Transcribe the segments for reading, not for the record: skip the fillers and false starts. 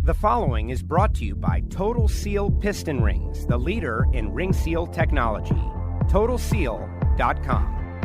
The following is brought to you by Total Seal Piston Rings, the leader in ring seal technology. TotalSeal.com.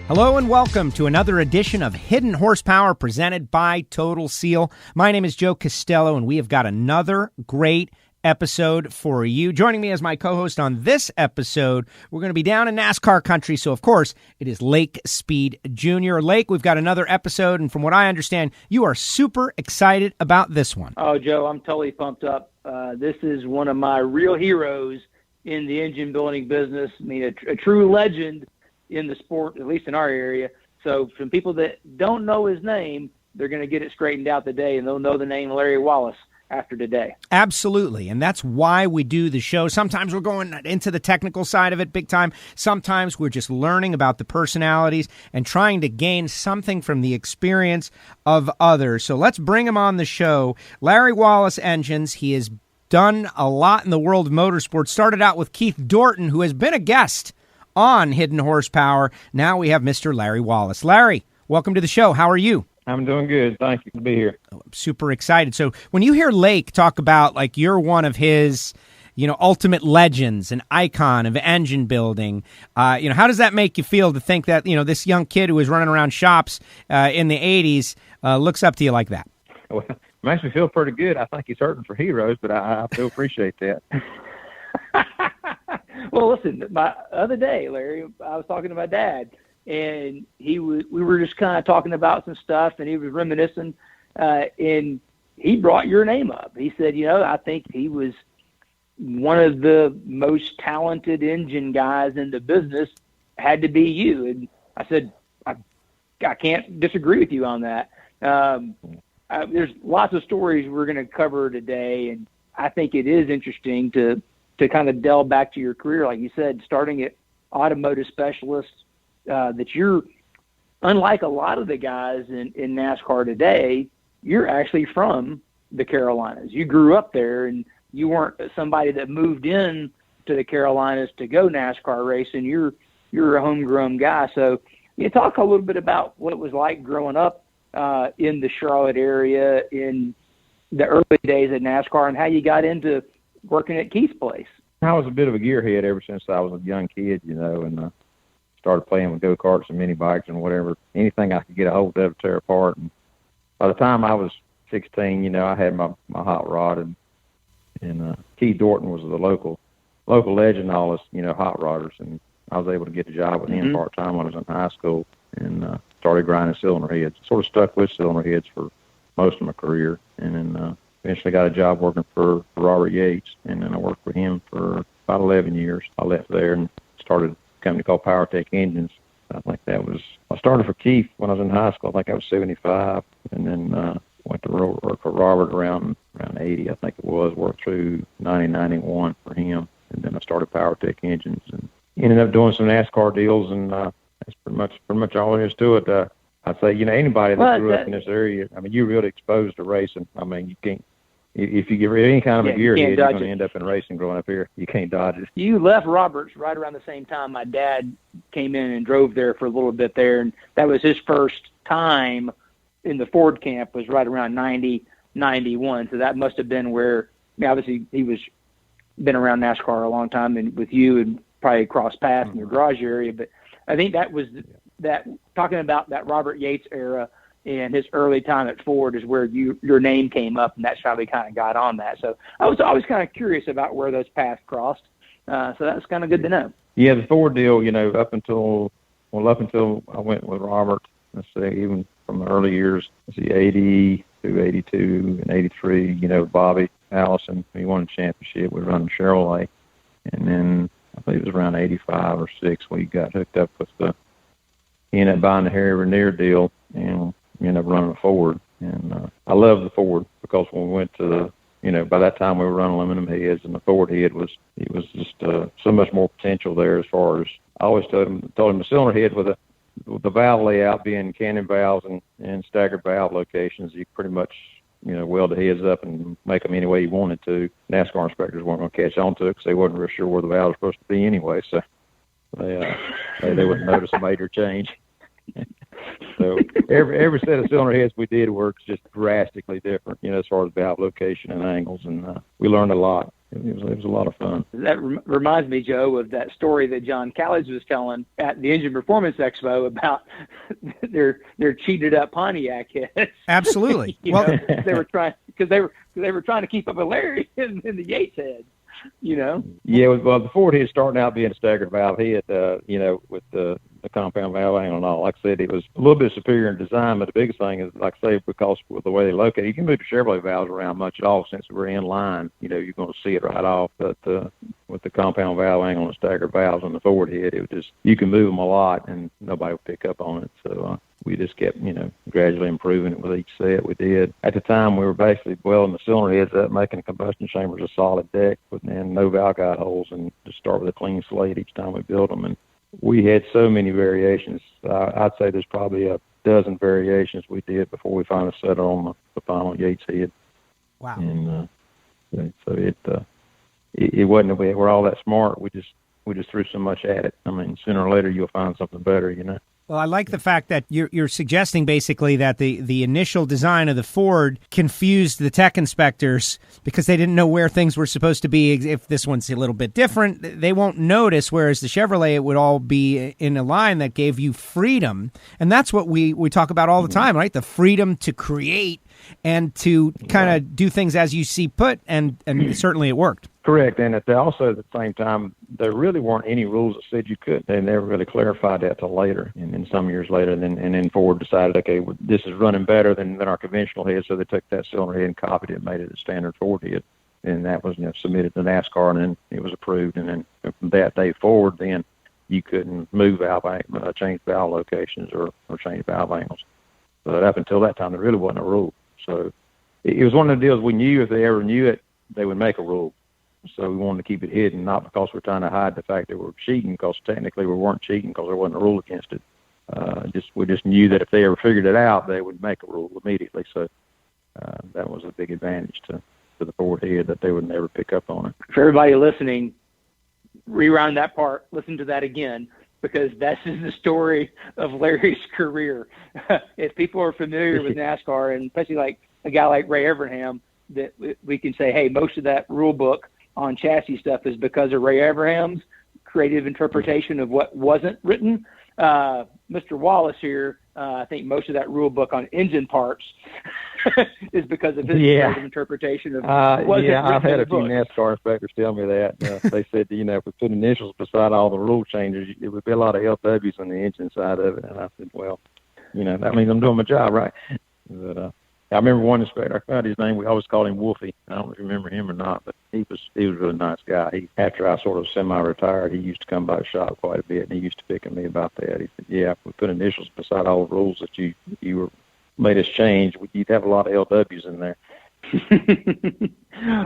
Hello and welcome to another edition of Hidden Horsepower presented by Total Seal. My name is Joe Castello, and we have got another great episode for you. Joining me as my co-host on this episode, we're going to be down in NASCAR country, so of course it is Lake Speed Jr. Lake, we've got another episode, and from what I understand, you are super excited about this one. Oh, Joe, I'm totally pumped up. This is one of my real heroes in the engine building business. I mean, a true legend in the sport, at least in our area. So from people that don't know his name, they're going to get it straightened out today, and they'll know the name Larry Wallace after today. Absolutely, and that's why we do the show. Sometimes we're going into the technical side of it big time. Sometimes we're just learning about the personalities and trying to gain something from the experience of others. So let's bring him on the show. Larry Wallace Engines. He has done a lot in the world of motorsports. Started out with Keith Dorton, who has been a guest on Hidden Horsepower. Now we have Mr. Larry Wallace. Larry, welcome to the show. How are you? I'm doing good. Thank you to be here. Oh, I'm super excited. So when you hear Lake talk about, like, you're one of his, ultimate legends, an icon of engine building, how does that make you feel to think that, this young kid who was running around shops in the 80s looks up to you like that? Well, it makes me feel pretty good. I think he's hurting for heroes, but I still appreciate that. Well, listen, my other day, Larry, I was talking to my dad, and we were just kind of talking about some stuff, and he was reminiscing, and he brought your name up. He said, I think he was one of the most talented engine guys in the business, had to be you. And I said, I can't disagree with you on that. There's lots of stories we're going to cover today, and I think it is interesting to kind of delve back to your career, like you said, starting at automotive specialist, that you're, unlike a lot of the guys in NASCAR today, you're actually from the Carolinas. You grew up there, and you weren't somebody that moved in to the Carolinas to go NASCAR racing. You're a homegrown guy. So you talk a little bit about what it was like growing up in the Charlotte area in the early days of NASCAR, and how you got into working at Keith's place. I was a bit of a gearhead ever since I was a young kid, and started playing with go-karts and mini bikes and whatever, anything I could get a hold of to tear apart. And by the time I was 16, I had my hot rod, and Keith Dorton was the local legend, all us, hot rodders, and I was able to get a job with him part-time when I was in high school, and started grinding cylinder heads. Sort of stuck with cylinder heads for most of my career, and then eventually got a job working for Robert Yates, and then I worked with him for about 11 years. I left there and started a company called PowerTech Engines. I think I started for Keith when I was in high school. I think I was 75, and then went to work for Robert around 80, I think it was, worked through 90, 91 for him, and then I started PowerTech Engines and ended up doing some NASCAR deals, and that's pretty much all there is to it. I'd say, anybody that grew up in this area, I mean, you're really exposed to racing. I mean, you can't, if you give any kind of a gearhead, you're going to end up in racing growing up here. You can't dodge it. You left Roberts right around the same time my dad came in and drove there for a little bit there, and that was his first time in the Ford camp, was right around 90, 91. So that must have been where, obviously, he was been around NASCAR a long time, and with you and probably crossed paths in your garage area. But I think that was that, talking about that Robert Yates era and his early time at Ford, is where your name came up, and that's how we kind of got on that. So I was always kind of curious about where those paths crossed. So that's kind of good to know. Yeah, the Ford deal, up until I went with Robert, let's say even from the early years, 80 through 82 and 83, Bobby Allison, he won a championship. We were running Chevrolet. And then I think it was around 85 or 6 we got hooked up with he ended up buying the Harry Ranier deal, and we ended up running a Ford. And I love the Ford because when we went to by that time we were running aluminum heads, and the Ford head was just so much more potential there. As far as I always told him the cylinder head with the valve layout being cannon valves and staggered valve locations, you pretty much weld the heads up and make them any way you wanted to. NASCAR inspectors weren't going to catch on to it because they wasn't real sure where the valve was supposed to be anyway, so they wouldn't notice a major change. So every set of cylinder heads we did works just drastically different, as far as valve location and angles, and we learned a lot. It was a lot of fun. That reminds me, Joe, of that story that John Callage was telling at the Engine Performance Expo about their cheated up Pontiac heads. Absolutely. They were trying to keep up with Larry in the Yates head. Yeah, well, the Ford head starting out being a staggered valve head, with the compound valve angle and all. Like I said, it was a little bit superior in design, but the biggest thing is, like I say, because of the way they locate, you can move the Chevrolet valves around much at all since we're in line. You're going to see it right off. But with the compound valve angle and staggered valves on the Ford head, it was just, you can move them a lot and nobody would pick up on it. So we just kept, gradually improving it with each set we did. At the time, we were basically welding the cylinder heads up, making the combustion chambers a solid deck, putting in no valve guide holes, and just start with a clean slate each time we built them. And we had so many variations. I'd say there's probably a dozen variations we did before we finally settled on the final Yates head. Wow. And so it wasn't that we're all that smart. We just threw so much at it. I mean, sooner or later you'll find something better, Well, I like the fact that you're suggesting basically that the initial design of the Ford confused the tech inspectors because they didn't know where things were supposed to be. If this one's a little bit different, they won't notice, whereas the Chevrolet, it would all be in a line that gave you freedom. And that's what we talk about all the time, right? The freedom to create and to kind of do things as you see put, and certainly it worked. Correct, and also at the same time, there really weren't any rules that said you couldn't. They never really clarified that till later, and then some years later, and then Ford decided, okay, well, this is running better than our conventional head, so they took that cylinder head and copied it and made it a standard Ford head, and that was submitted to NASCAR, and then it was approved, and then from that day forward, then you couldn't move change valve locations or change valve angles. But up until that time, there really wasn't a rule. So it was one of the deals we knew if they ever knew it, they would make a rule. So we wanted to keep it hidden, not because we're trying to hide the fact that we're cheating, because technically we weren't cheating because there wasn't a rule against it. We just knew that if they ever figured it out, they would make a rule immediately. So that was a big advantage to the Ford head, that they would never pick up on it. For everybody listening, rewind that part, listen to that again, because this is the story of Larry's career. If people are familiar with NASCAR, and especially like a guy like Ray Evernham, that we can say, hey, most of that rule book on chassis stuff is because of Ray Evernham's creative interpretation of what wasn't written. Mr. Wallace here, I think most of that rule book on engine parts is because of his creative interpretation of what wasn't written. I've had a few book. NASCAR inspectors tell me that. They said, if we put initials beside all the rule changes, it would be a lot of LWs on the engine side of it. And I said, well, that means I'm doing my job right. But, I remember one inspector, I forgot his name, we always called him Wolfie. I don't remember him or not, but he was a really nice guy. After I sort of semi-retired, he used to come by the shop quite a bit, and he used to pick on me about that. He said, if we put initials beside all the rules that you were made us change, you'd have a lot of LWs in there.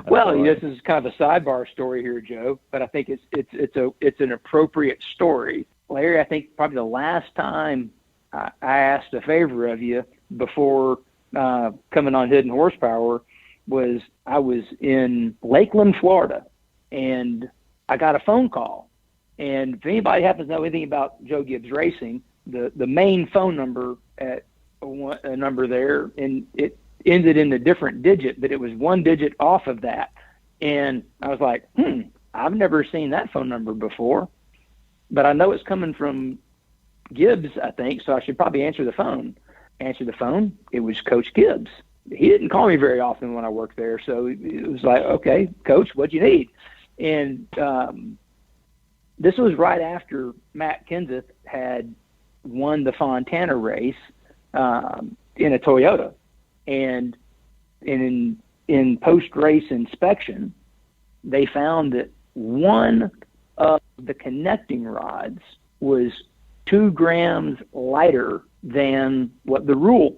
Well, this is kind of a sidebar story here, Joe, but I think it's an appropriate story. Larry, I think probably the last time I asked a favor of you before coming on Hidden Horsepower was I was in Lakeland, Florida, and I got a phone call. And if anybody happens to know anything about Joe Gibbs Racing, the main phone number at a number there, and it ended in a different digit, but it was one digit off of that. And I was like, I've never seen that phone number before, but I know it's coming from Gibbs, I think, so I should probably answer the phone. Answer the phone. It was Coach Gibbs. He didn't call me very often when I worked there, so it was like, okay, Coach, what'd you need? And this was right after Matt Kenseth had won the Fontana race in a Toyota, and in post-race inspection, they found that one of the connecting rods was 2 grams lighter than what the rule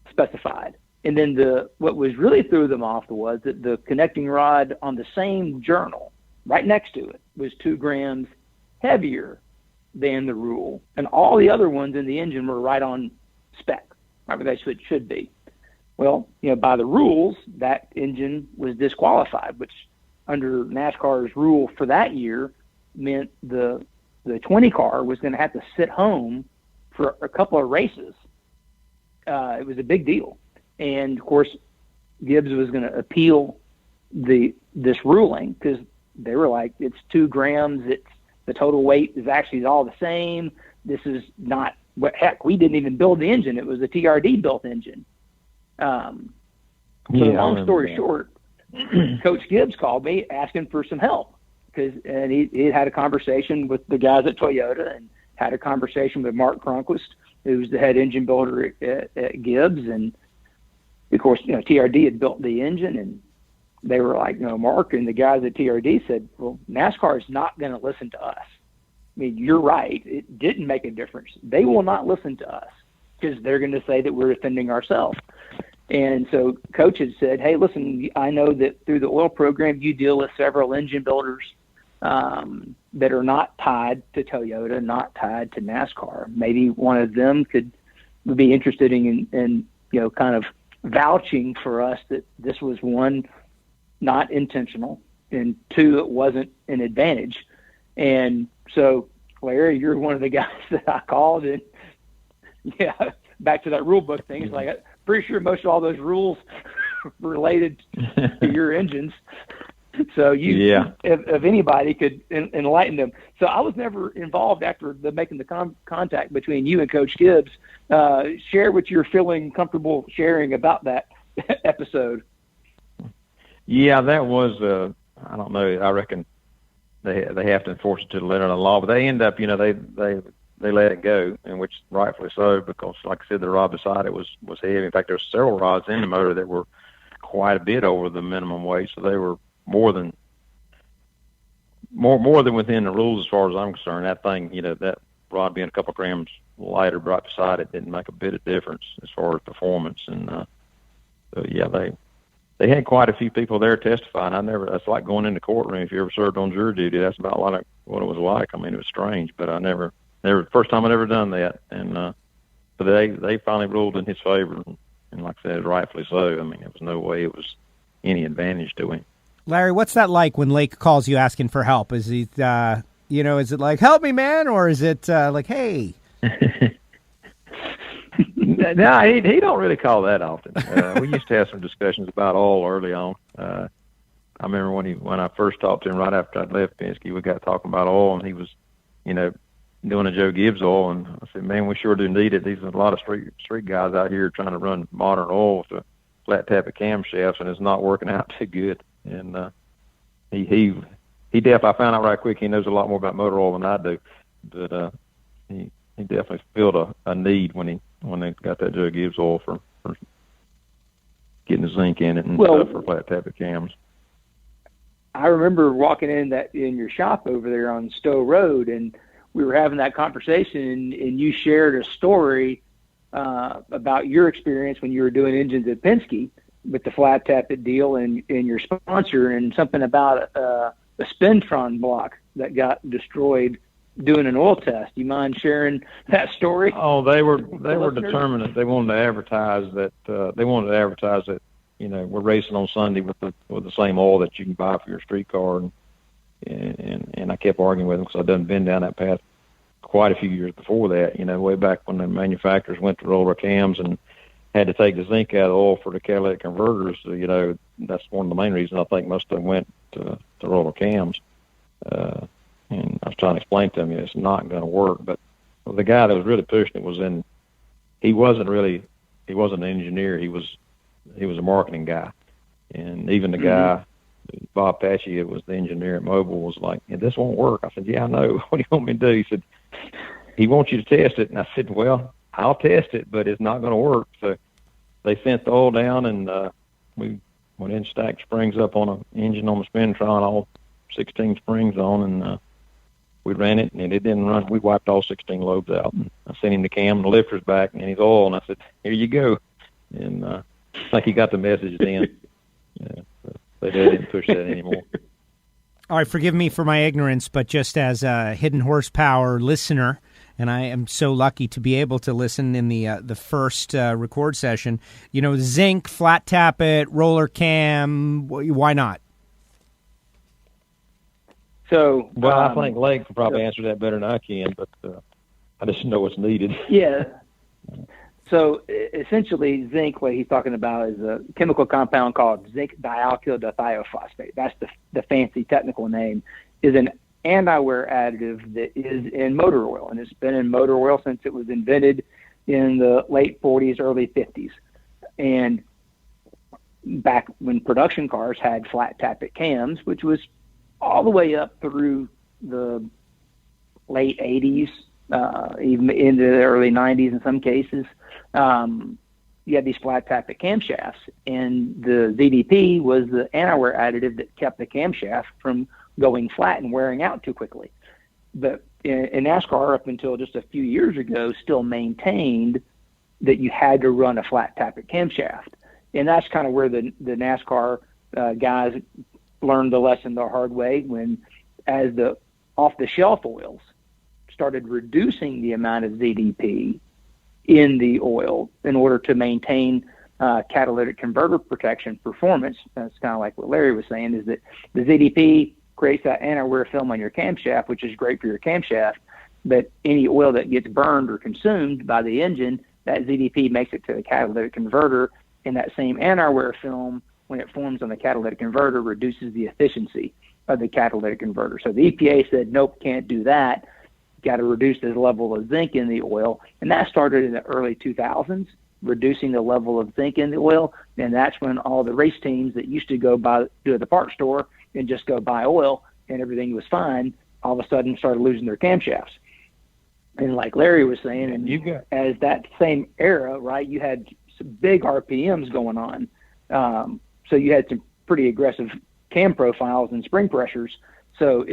specified. And then what was really threw them off was that the connecting rod on the same journal, right next to it, was 2 grams heavier than the rule. And all the other ones in the engine were right on spec, right where they should be. Well, by the rules, that engine was disqualified, which under NASCAR's rule for that year meant the 20 car was going to have to sit home for a couple of races it was a big deal. And of course, Gibbs was going to appeal this ruling because they were like, it's 2 grams. It's the total weight is actually all the same. This is not what heck. We didn't even build the engine. It was a TRD built engine. Long story short, Coach Gibbs called me asking for some help and he had a conversation with the guys at Toyota and had a conversation with Mark Cronquist, who's the head engine builder at Gibbs. And of course, TRD had built the engine, and they were like, Mark and the guys at TRD said, well, NASCAR is not going to listen to us. I mean, you're right. It didn't make a difference. They will not listen to us because they're going to say that we're defending ourselves. And so Coach had said, hey, listen, I know that through the oil program, you deal with several engine builders that are not tied to Toyota, not tied to NASCAR. Maybe one of them would be interested in kind of vouching for us that this was, 1, not intentional, and 2, it wasn't an advantage. And so, Larry, you're one of the guys that I called, and back to that rule book thing. It's like, I'm pretty sure most of all those rules related to your engines. So if anybody could enlighten them. So I was never involved after making the contact between you and Coach Gibbs. Share what you're feeling comfortable sharing about that episode. Yeah, that was, I don't know, I reckon they have to enforce it to the letter of the law, but they end up, they let it go, and which rightfully so, because like I said, the rod beside it was heavy. In fact, there were several rods in the motor that were quite a bit over the minimum weight, so they were more than within the rules as far as I'm concerned. That thing, that rod being a couple of grams lighter right beside it didn't make a bit of difference as far as performance. And they had quite a few people there testifying. That's like going in the courtroom. If you ever served on jury duty, that's about like what it was like. I mean, it was strange, but I never first time I'd ever done that. And but they finally ruled in his favor, and like I said, rightfully so. I mean, there was no way it was any advantage to him. Larry, what's that like when Lake calls you asking for help? Is he, is it like, help me, man? Or is it like, hey? No, he don't really call that often. We used to have some discussions about oil early on. I remember when I first talked to him right after I'd left Penske, we got talking about oil, and he was, doing a Joe Gibbs oil, and I said, man, we sure do need it. These are a lot of street guys out here trying to run modern oil with flat-tappet camshafts, and it's not working out too good. And he definitely, I found out right quick, he knows a lot more about motor oil than I do. But he definitely filled a need when they got that Joe Gibbs oil for getting the zinc in it and stuff for flat-tappet cams. I remember walking in your shop over there on Stowe Road, and we were having that conversation, and you shared a story about your experience when you were doing engines at Penske with the flat-tappet deal and your sponsor, and something about a Spintron block that got destroyed doing an oil test. Do you mind sharing that story? Oh, they were determined that they wanted to advertise that we're racing on Sunday with the same oil that you can buy for your street car, and I kept arguing with them because I'd been down that path quite a few years before that. Way back when the manufacturers went to roller cams and had to take the zinc out of the oil for the catalytic converters. That's one of the main reasons I think most of them went to roller cams. And I was trying to explain to them, it's not going to work. But the guy that was really pushing it he wasn't an engineer. He was a marketing guy. And even the guy, Bob Patchy, it was the engineer at Mobil, was like, this won't work. I said, yeah, I know. What do you want me to do? He said, he wants you to test it. And I said, well, I'll test it, but it's not going to work. So they sent the oil down, and we went in, stacked springs up on an engine on the Spintron, all 16 springs on, and we ran it, and it didn't run. We wiped all 16 lobes out. And I sent him the cam and the lifters back and his oil, and I said, here you go. And I think he got the message then. They didn't push that anymore. All right, forgive me for my ignorance, but just as a Hidden Horsepower listener, and I am so lucky to be able to listen in the first record session, zinc, flat-tappet, roller cam, why not? So, I think Lake can probably answer that better than I can, but I just know what's needed. Yeah. So essentially, zinc, what he's talking about, is a chemical compound called zinc dialkyl-dithiophosphate. That's the fancy technical name. Is an anti-wear additive that is in motor oil, and it's been in motor oil since it was invented in the late 40s, early 50s. And back when production cars had flat-tappet cams, which was all the way up through the late 80s, even into the early 90s in some cases, you had these flat-tappet camshafts, and the ZDP was the anti-wear additive that kept the camshaft from going flat and wearing out too quickly. But in NASCAR, up until just a few years ago, still maintained that you had to run a flat-tappet camshaft. And that's kind of where the NASCAR guys learned the lesson the hard way, when as the off-the-shelf oils started reducing the amount of ZDP in the oil in order to maintain catalytic converter protection performance. That's kind of like what Larry was saying, is that the ZDP creates that anti-wear film on your camshaft, which is great for your camshaft, but any oil that gets burned or consumed by the engine, that ZDP makes it to the catalytic converter, and that same anti-wear film, when it forms on the catalytic converter, reduces the efficiency of the catalytic converter. So the EPA said, nope, can't do that. Got to reduce the level of zinc in the oil. And that started in the early 2000s, reducing the level of zinc in the oil. And that's when all the race teams that used to go to the parts store and just go buy oil and everything was fine, all of a sudden started losing their camshafts. And like Larry was saying, and as that same era, right, you had some big RPMs going on. So you had some pretty aggressive cam profiles and spring pressures. So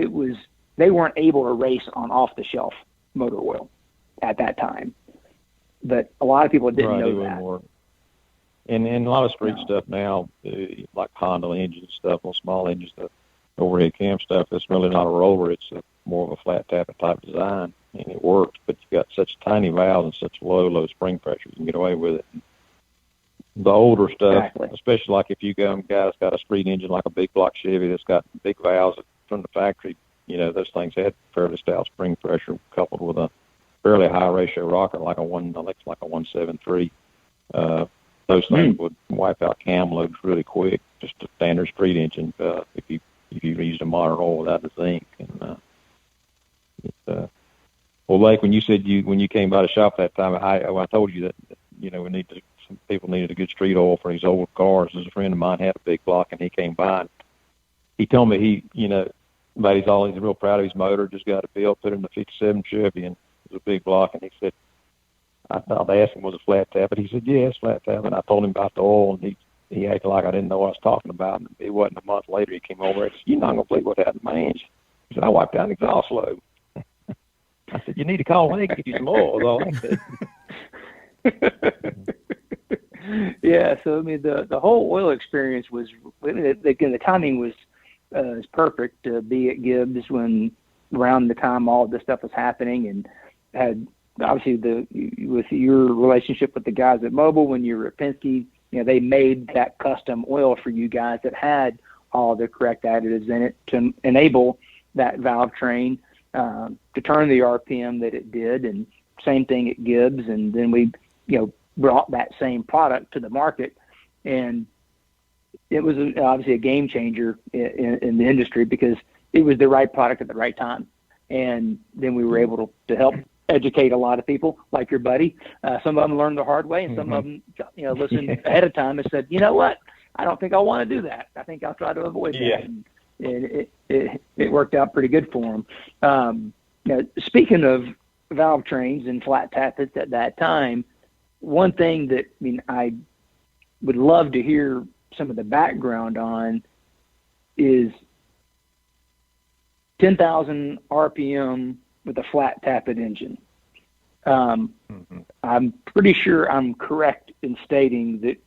they weren't able to race on off-the-shelf motor oil at that time. But a lot of people didn't know that. More. And a lot of street stuff now, like Honda engine stuff, on small engines, the overhead cam stuff, it's really not a roller. It's more of a flat-tappet type design, and it works. But you've got such tiny valves and such low spring pressure, you can get away with it. The older stuff, especially like if you got that's got a street engine like a big block Chevy that's got big valves from the factory, those things had fairly stout spring pressure coupled with a fairly high ratio rocker like a 173. Those things would wipe out cam loads really quick, just a standard street engine, if you used a modern oil without the zinc. And well, Lake, when you said when you came by the shop that time, I told you that some people needed a good street oil for these old cars. There's a friend of mine had a big block, and he came by and he told me he's real proud of his motor, just got it built, put it in the 57 Chevy, and it was a big block. And he said, I asked him, was it flat tap? But he said, yeah, it's flat tap. And I told him about the oil, and he acted like I didn't know what I was talking about. And it wasn't a month later he came over and said, you're not going to believe what happened to my engine. He said, I wiped out an exhaust load. I said, you need to call Lake and get you some oil. Is all I said. Yeah, so I mean the whole oil experience was, the timing was perfect to be at Gibbs when around the time all of this stuff was happening, and had obviously with your relationship with the guys at Mobil when you were at Penske, they made that custom oil for you guys that had all the correct additives in it to enable that valve train to turn the RPM that it did, and same thing at Gibbs, and then we brought that same product to the market, and it was obviously a game changer in the industry because it was the right product at the right time. And then we were able to help educate a lot of people, like your buddy. Some of them learned the hard way, and some of them, listened ahead of time and said, you know what, I don't think I want to do that. I think I'll try to avoid that. And it worked out pretty good for them. Speaking of valve trains and flat tappets at that time, one thing that I would love to hear some of the background on is 10,000 RPM with a flat tappet engine. I'm pretty sure I'm correct in stating that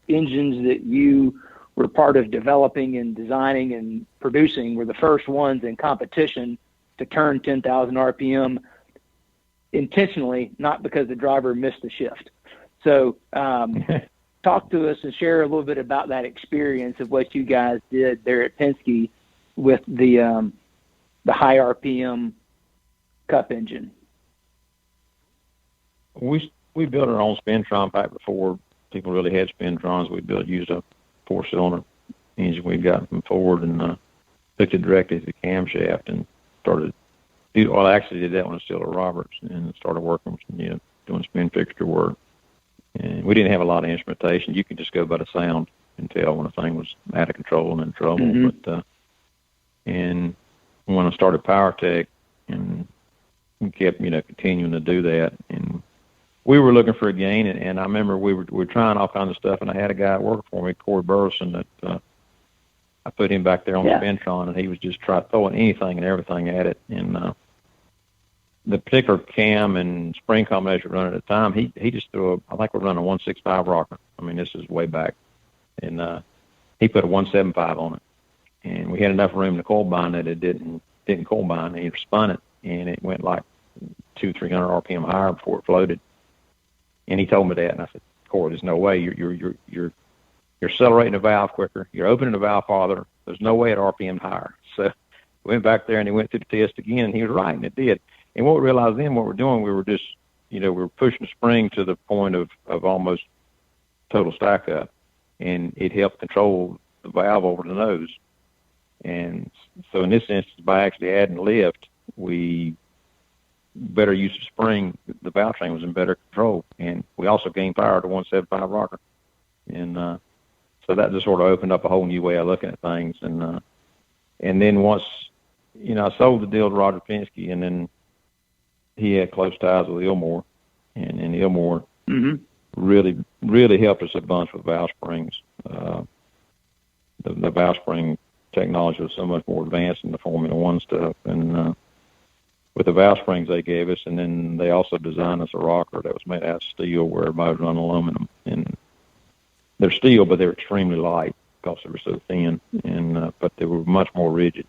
engines that you were part of developing and designing and producing were the first ones in competition to turn 10,000 RPM intentionally, not because the driver missed the shift. So talk to us and share a little bit about that experience of what you guys did there at Penske with the high RPM cup engine. We we built our own Spintron back before people really had Spintrons. Used a 4-cylinder engine we got from Ford and hooked it directly to the camshaft and started. Well, I actually did that when I was still at Roberts and started working, doing spin fixture work. And we didn't have a lot of instrumentation. You could just go by the sound and tell when a thing was out of control and in trouble. Mm-hmm. But and when I started PowerTech, and we kept continuing to do that, and we were looking for a gain. And I remember we were trying all kinds of stuff, and I had a guy working for me, Corey Burleson, that I put him back there on the Spintron, and he was just throwing anything and everything at it. And the particular cam and spring combination running at the time, he just threw I think we're running a 165 rocker. I mean, this is way back. And he put a 175 on it. And we had enough room to coil bind that it didn't coil bind, and he spun it, and it went like 200-300 RPM higher before it floated. And he told me that, and I said, Corey, there's no way. You're accelerating the valve quicker. You're opening the valve farther. There's no way at RPM higher. So we went back there, and he went through the test again, and he was right, and it did. And what we realized then, what we're doing, we were just, we were pushing the spring to the point of almost total stack up, and it helped control the valve over the nose. And so in this instance, by actually adding lift, we better use of spring, the valve train was in better control, and we also gained power to 175 rocker. And so that just sort of opened up a whole new way of looking at things. And then once, I sold the deal to Rod Deflection, and then he had close ties with Ilmore, and Ilmore really, really helped us a bunch with valve springs. The valve spring technology was so much more advanced in the Formula One stuff, and with the valve springs they gave us, and then they also designed us a rocker that was made out of steel where everybody was running aluminum. And they're steel, but they're extremely light because they were so thin, and but they were much more rigid.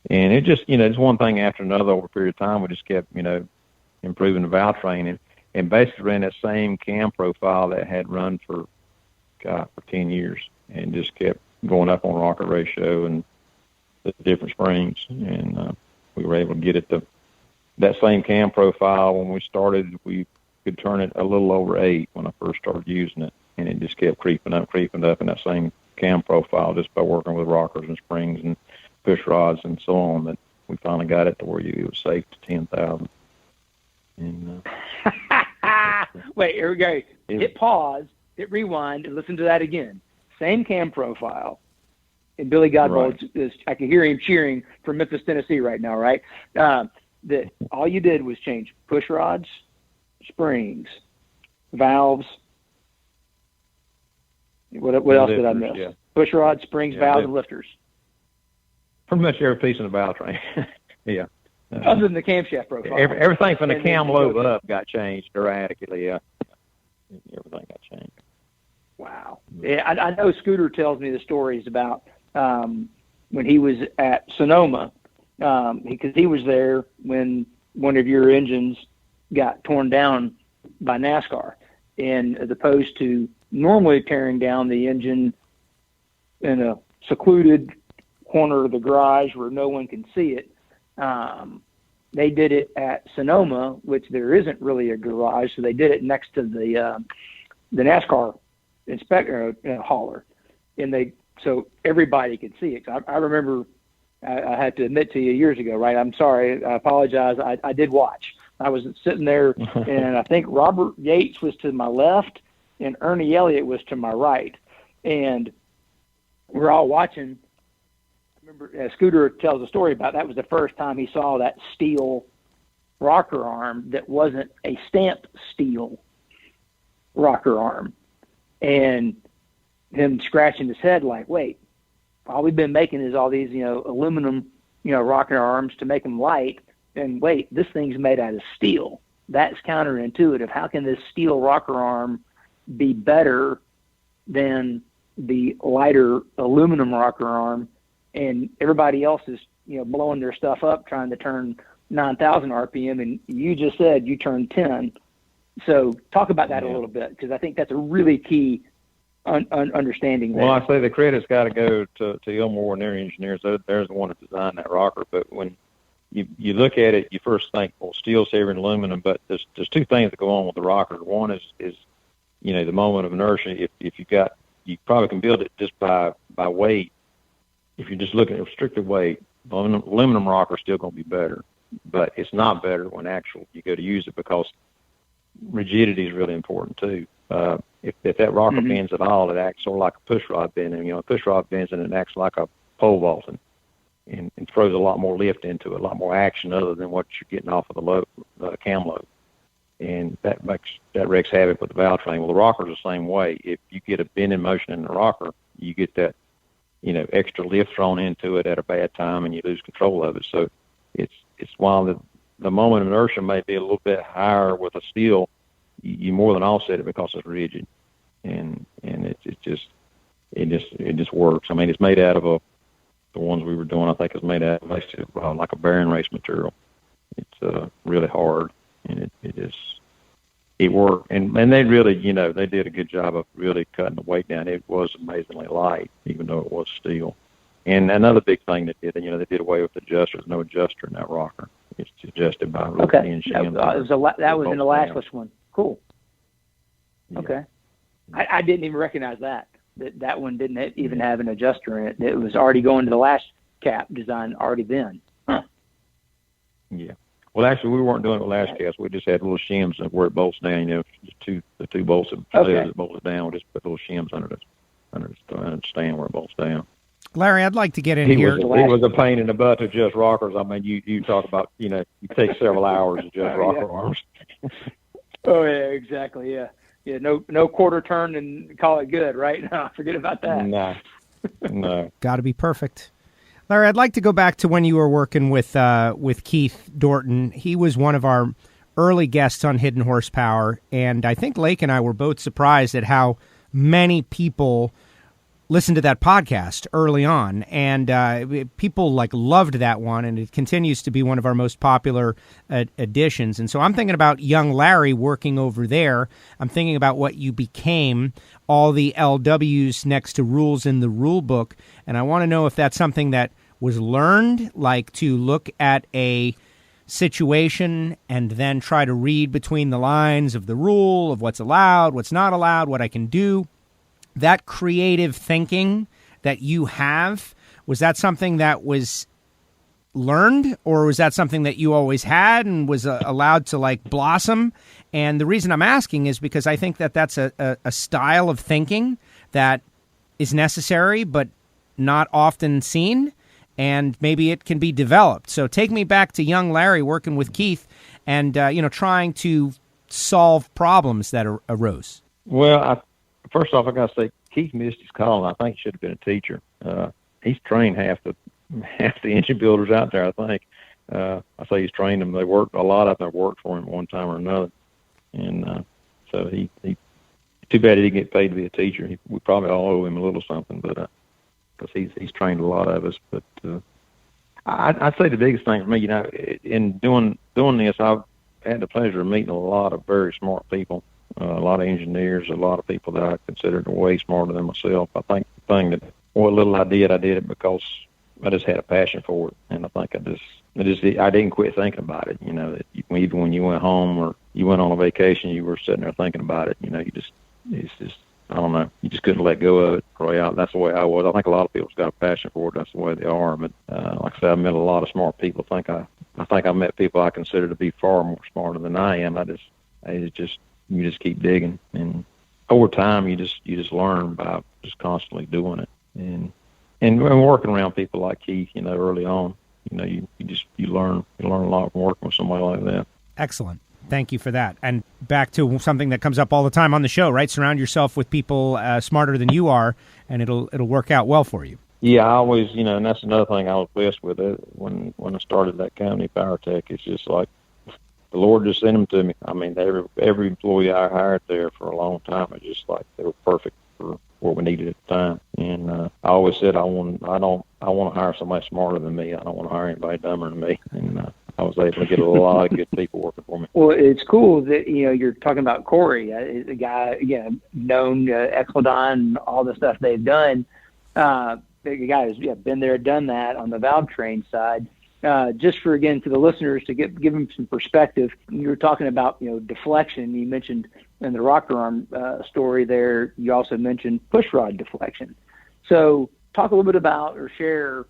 And it just, it's one thing after another over a period of time. We just kept, improving the valve train, and basically ran that same cam profile that had run for 10 years, and just kept going up on rocker ratio and the different springs. And we were able to get it to that same cam profile. When we started, we could turn it a little over 8 when I first started using it, and it just kept creeping up in that same cam profile just by working with rockers and springs and push rods and so on, that we finally got it to where it was safe to 10,000. And wait, here we go. Hit pause, hit rewind, and listen to that again. Same cam profile. And Billy Godbold, I can hear him cheering from Memphis, Tennessee right now, right? That all you did was change push rods, springs, valves. What else did I miss? Yeah. Push rods, springs, valves, and lifters. Pretty much every piece in the valve train. Yeah. Other than the camshaft profile. Everything from the cam lobe up got changed dramatically. Yeah. Everything got changed. Wow. Yeah, I know Scooter tells me the stories about when he was at Sonoma, because he was there when one of your engines got torn down by NASCAR. And as opposed to normally tearing down the engine in a secluded corner of the garage where no one can see it, they did it at Sonoma, which there isn't really a garage, so they did it next to the NASCAR inspector hauler, and so everybody could see it. I remember, I had to admit to you years ago, right? I'm sorry, I apologize. I did watch. I was sitting there, and I think Robert Yates was to my left, and Ernie Elliott was to my right, and we're all watching. I remember Scooter tells a story about that was the first time he saw that steel rocker arm that wasn't a stamped steel rocker arm, and him scratching his head like, wait, all we've been making is all these, aluminum, rocker arms to make them light, and wait, this thing's made out of steel. That's counterintuitive. How can this steel rocker arm be better than the lighter aluminum rocker arm? And everybody else is, blowing their stuff up, trying to turn 9,000 RPM, and you just said you turned 10. So talk about that a little bit, because I think that's a really key understanding there. Well, I say the credit's got to go to Ilmore and their engineers. They're the one that designed that rocker. But when you look at it, you first think, well, steel's heavier than aluminum, but there's two things that go on with the rocker. One is the moment of inertia. If you probably can build it just by weight. If you're just looking at strictly weight, aluminum rocker is still going to be better, but it's not better when you go to use it, because rigidity is really important too. If that rocker bends at all, it acts sort of like a push rod bending. A push rod bends and it acts like a pole vaulting, and throws a lot more lift into it, a lot more action other than what you're getting off of the cam load. And that wreaks havoc with the valve train. Well, the rocker's the same way. If you get a bend in motion in the rocker, you get that extra lift thrown into it at a bad time, and you lose control of it. So it's while the moment of inertia may be a little bit higher with a steel, you more than offset it because it's rigid, and it just works. I mean, it's made out of the ones we were doing, I think, is made out of like a bearing race material. It's really hard, and it worked. And they really, they did a good job of really cutting the weight down. It was amazingly light, even though it was steel. And another big thing they did away with the adjuster. There's no adjuster in that rocker. It's adjusted by rotating shims. That was in the lashless one. Cool. Yeah. Okay. I didn't even recognize that one didn't even have an adjuster in it. It was already going to the lash cap design already then. Huh. Yeah. Well, actually, we weren't doing it with lash caps. We just had little shims where it bolts down. The two bolts that bolt it down. We just put little shims under the stand where it bolts down. Larry, I'd like to get in here. It was a pain in the butt to adjust rockers. I mean, you talk about, you take several hours to adjust rocker arms. Oh, yeah, exactly, yeah. Yeah, no quarter turn and call it good, right? No, forget about that. No. Got to be perfect. Larry, I'd like to go back to when you were working with Keith Dorton. He was one of our early guests on Hidden Horsepower, and I think Lake and I were both surprised at how many people listened to that podcast early on, and people loved that one, and it continues to be one of our most popular editions. And so I'm thinking about young Larry working over there. I'm thinking about what you became, all the LWs next to rules in the rule book, and I want to know if that's something that was learned, like to look at a situation and then try to read between the lines of the rule, of what's allowed, what's not allowed, what I can do. That creative thinking that you have, was that something that was learned, or was that something that you always had and was allowed to blossom? And the reason I'm asking is because I think that that's a style of thinking that is necessary but not often seen, and maybe it can be developed. So take me back to young Larry working with Keith and trying to solve problems that arose. Well, first off, I got to say, Keith missed his call, and I think he should have been a teacher. He's trained half the engine builders out there, I think. I say he's trained them. A lot of them worked for him one time or another. And so he too bad he didn't get paid to be a teacher. We probably all owe him a little something, but because he's trained a lot of us. But I'd say the biggest thing for me, in doing this, I've had the pleasure of meeting a lot of very smart people. A lot of engineers, a lot of people that I considered way smarter than myself. I think the thing that what little I did it because I just had a passion for it, and I think I didn't quit thinking about it. That even when you went home or you went on a vacation, you were sitting there thinking about it. It's just I don't know, you just couldn't let go of it. That's the way I was. I think a lot of people's got a passion for it. That's the way they are. But like I said, I met a lot of smart people. I think I met people I consider to be far more smarter than I am. You just keep digging, and over time you just learn by just constantly doing it, and working around people like Keith, early on, you learn a lot from working with somebody like that. Excellent. Thank you for that. And back to something that comes up all the time on the show, right? Surround yourself with people smarter than you are, and it'll work out well for you. Yeah, I always, and that's another thing I was blessed with it when I started that company, PowerTech. It's just like the Lord just sent them to me. I mean, every employee I hired there for a long time, it's just like they were perfect for what we needed at the time. And I always said I want to hire somebody smarter than me. I don't want to hire anybody dumber than me. And I was able to get a lot of good people working for me. Well, it's cool that you're talking about Corey, a guy known Exelon and all the stuff they've done. The guy who's been there, done that on the valve train side. just for the listeners to give them some perspective, you were talking about, deflection. You mentioned in the rocker arm story there, you also mentioned push rod deflection. So talk a little bit about or share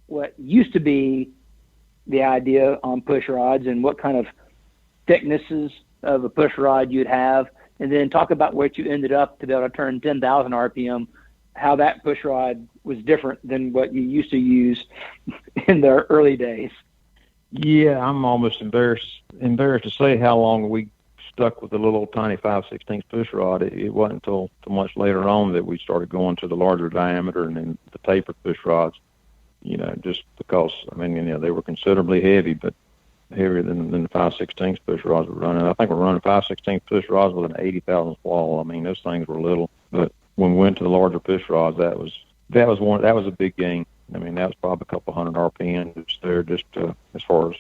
what used to be the idea on push rods and what kind of thicknesses of a push rod you'd have, and then talk about what you ended up to be able to turn 10,000 RPM, how that push rod was different than what you used to use in the early days. Yeah, I'm almost embarrassed to say how long we stuck with the little old tiny 5/16 push rod. It wasn't until much later on that we started going to the larger diameter and then the tapered push rods, just because, they were considerably heavy, but heavier than the 5/16 push rods we're running. I think we're running 5/16 push rods with an 80,000 wall. Those things were little, but when we went to the larger push rods, that was a big gain. That was probably a couple hundred RPM just there, as far as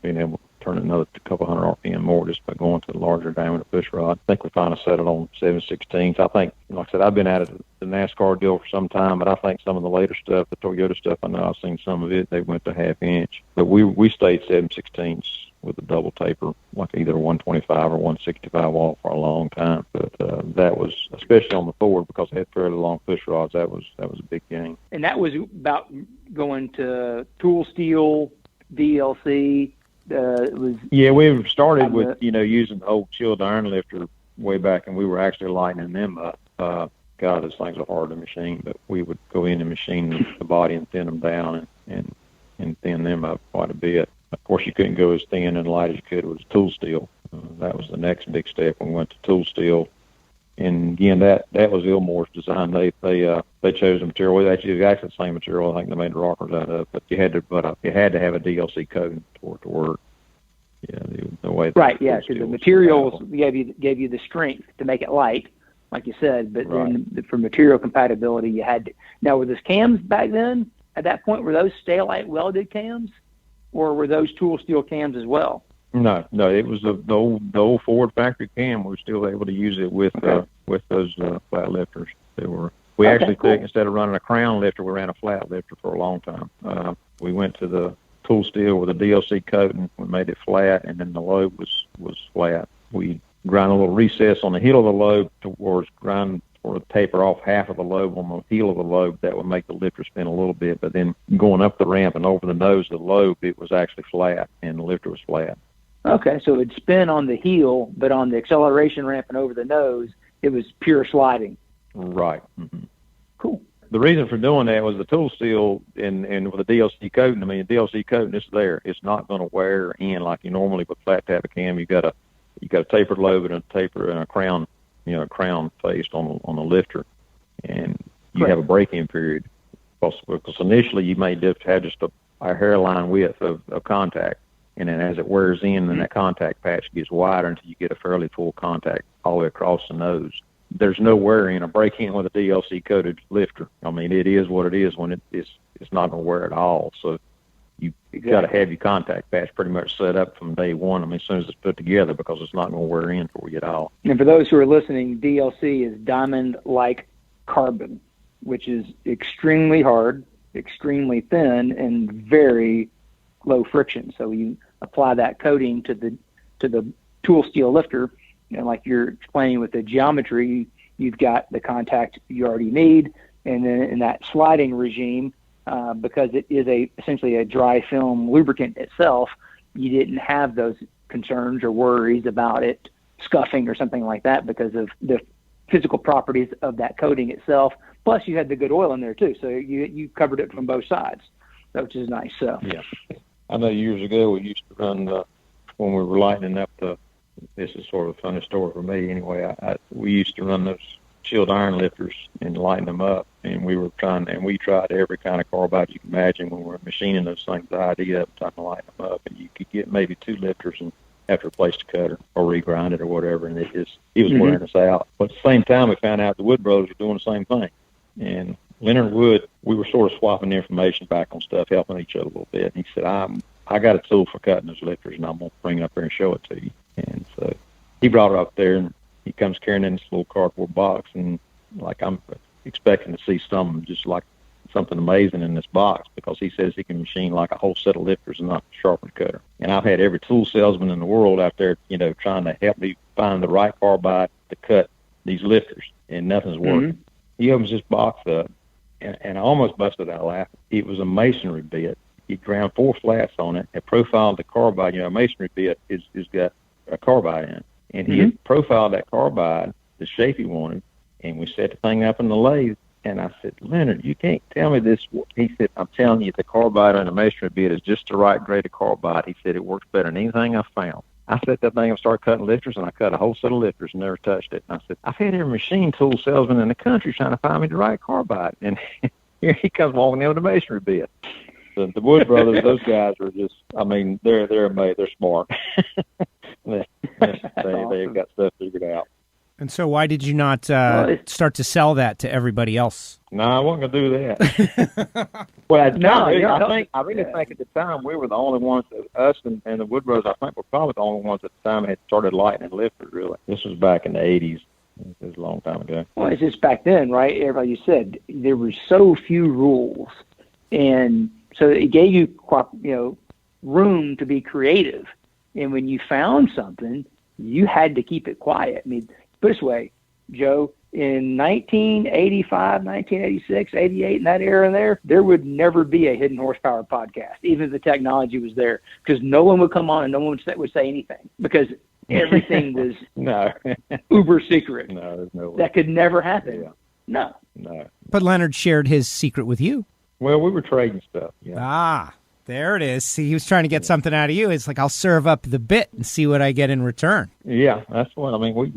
being able to turn another couple hundred RPM more just by going to the larger diameter push rod. I think we finally settled on 7/16. I think, like I said, I've been at the NASCAR deal for some time, but I think some of the later stuff, the Toyota stuff, I know I've seen some of it. They went to 1/2 inch, but we stayed 7/16 with a double taper, like either 125 or 165 wall for a long time. But that was, especially on the Ford, because they had fairly long push rods, that was a big gain. And that was about going to tool steel, DLC. We started with using the old chilled iron lifter way back, and we were actually lightening them up. God, those things are hard to machine, but we would go in and machine the body and thin them down and thin them up quite a bit. Of course, you couldn't go as thin and light as you could with tool steel. That was the next big step when we went to tool steel. And again, that was Ilmore's design. They chose the material. Well, they chose exactly the same material. I think they made the rockers out of, but you had to have a DLC coating for it to work. Yeah, the way. Right. Yeah, because the materials gave you the strength to make it light, like you said. But then for material compatibility, you had to. Now, were those cams back then? At that point, were those Stay-Lite welded cams, or were those tool steel cams as well? No, it was the old Ford factory cam. We were still able to use it with those flat lifters. We actually took, instead of running a crown lifter, we ran a flat lifter for a long time. We went to the tool steel with a DLC coating. We made it flat, and then the lobe was flat. We grind a little recess on the heel of the lobe towards grind or taper off half of the lobe on the heel of the lobe. That would make the lifter spin a little bit. But then going up the ramp and over the nose of the lobe, it was actually flat, and the lifter was flat. Okay, so it would spin on the heel, but on the acceleration ramp and over the nose, it was pure sliding. Right. Mm-hmm. Cool. The reason for doing that was the tool steel and with the DLC coating. The DLC coating is there. It's not going to wear in like you normally with flat-tappet cam. You got a tapered lobe and a taper and a crown, crown faced on the lifter, and you have a break-in period. Because initially you may just have just a hairline width of contact. And then as it wears in, then that contact patch gets wider until you get a fairly full contact all the way across the nose. There's no wear in or break in with a DLC coated lifter. It is what it is when it's not going to wear at all. So you got to have your contact patch pretty much set up from day one. As soon as it's put together, because it's not going to wear in for you at all. And for those who are listening, DLC is diamond-like carbon, which is extremely hard, extremely thin, and very low friction. So you apply that coating to the tool steel lifter, like you're explaining with the geometry, you've got the contact you already need, and then in that sliding regime, because it is essentially a dry film lubricant itself, you didn't have those concerns or worries about it scuffing or something like that because of the physical properties of that coating itself. Plus, you had the good oil in there too, so you covered it from both sides, which is nice. So yeah. I know years ago we used to run when we were lightening up this is sort of a funny story for me anyway. We used to run those chilled iron lifters and lighten them up, and we tried every kind of carbide you can imagine when we were machining those things. The idea of trying to lighten them up, and you could get maybe 2 lifters and have to replace the cutter or regrind it or whatever, and it was wearing us out. But at the same time, we found out the Wood Brothers were doing the same thing, and Leonard Wood, we were sort of swapping information back on stuff, helping each other a little bit. And he said, I got a tool for cutting those lifters, and I'm going to bring it up there and show it to you. And so he brought it up there, and he comes carrying in this little cardboard box, and like I'm expecting to see something just like something amazing in this box, because he says he can machine like a whole set of lifters and not a sharpener cutter. And I've had every tool salesman in the world out there, trying to help me find the right carbide to cut these lifters, and nothing's working. Mm-hmm. He opens this box up, and I almost busted out laughing. It was a masonry bit. He ground 4 flats on it and profiled the carbide. A masonry bit is got a carbide in it. And he had profiled that carbide the shape he wanted, and we set the thing up in the lathe. And I said, Leonard, you can't tell me this. He said, I'm telling you, the carbide on the masonry bit is just the right grade of carbide. He said, it works better than anything I've found. I set that thing and started cutting lifters, and I cut a whole set of lifters and never touched it. And I said, I've had every machine tool salesman in the country trying to find me the right carbide. And here he comes walking in with a masonry bit. The Wood brothers, those guys are just, they're amazing. They're smart. They've got stuff figured out. And so why did you not start to sell that to everybody else? No, I wasn't going to do that. Well, I really think at the time we were the only ones, us and the Wood brothers, I think were probably the only ones at the time that had started lighting lifters, really. This was back in the 80s. It was a long time ago. Well, it's just back then, right? Everybody, you said, there were so few rules. And so it gave you, room to be creative. And when you found something, you had to keep it quiet. Put it this way, Joe, in 1985, 1986, 88, in that era there would never be a Hidden Horsepower podcast, even if the technology was there, because no one would come on and no one would say anything, because everything was uber secret. No, there's no way. That could never happen. Yeah. No. But Leonard shared his secret with you. Well, we were trading stuff. Yeah. There it is. See, he was trying to get something out of you. It's like, I'll serve up the bit and see what I get in return. Yeah, that's what we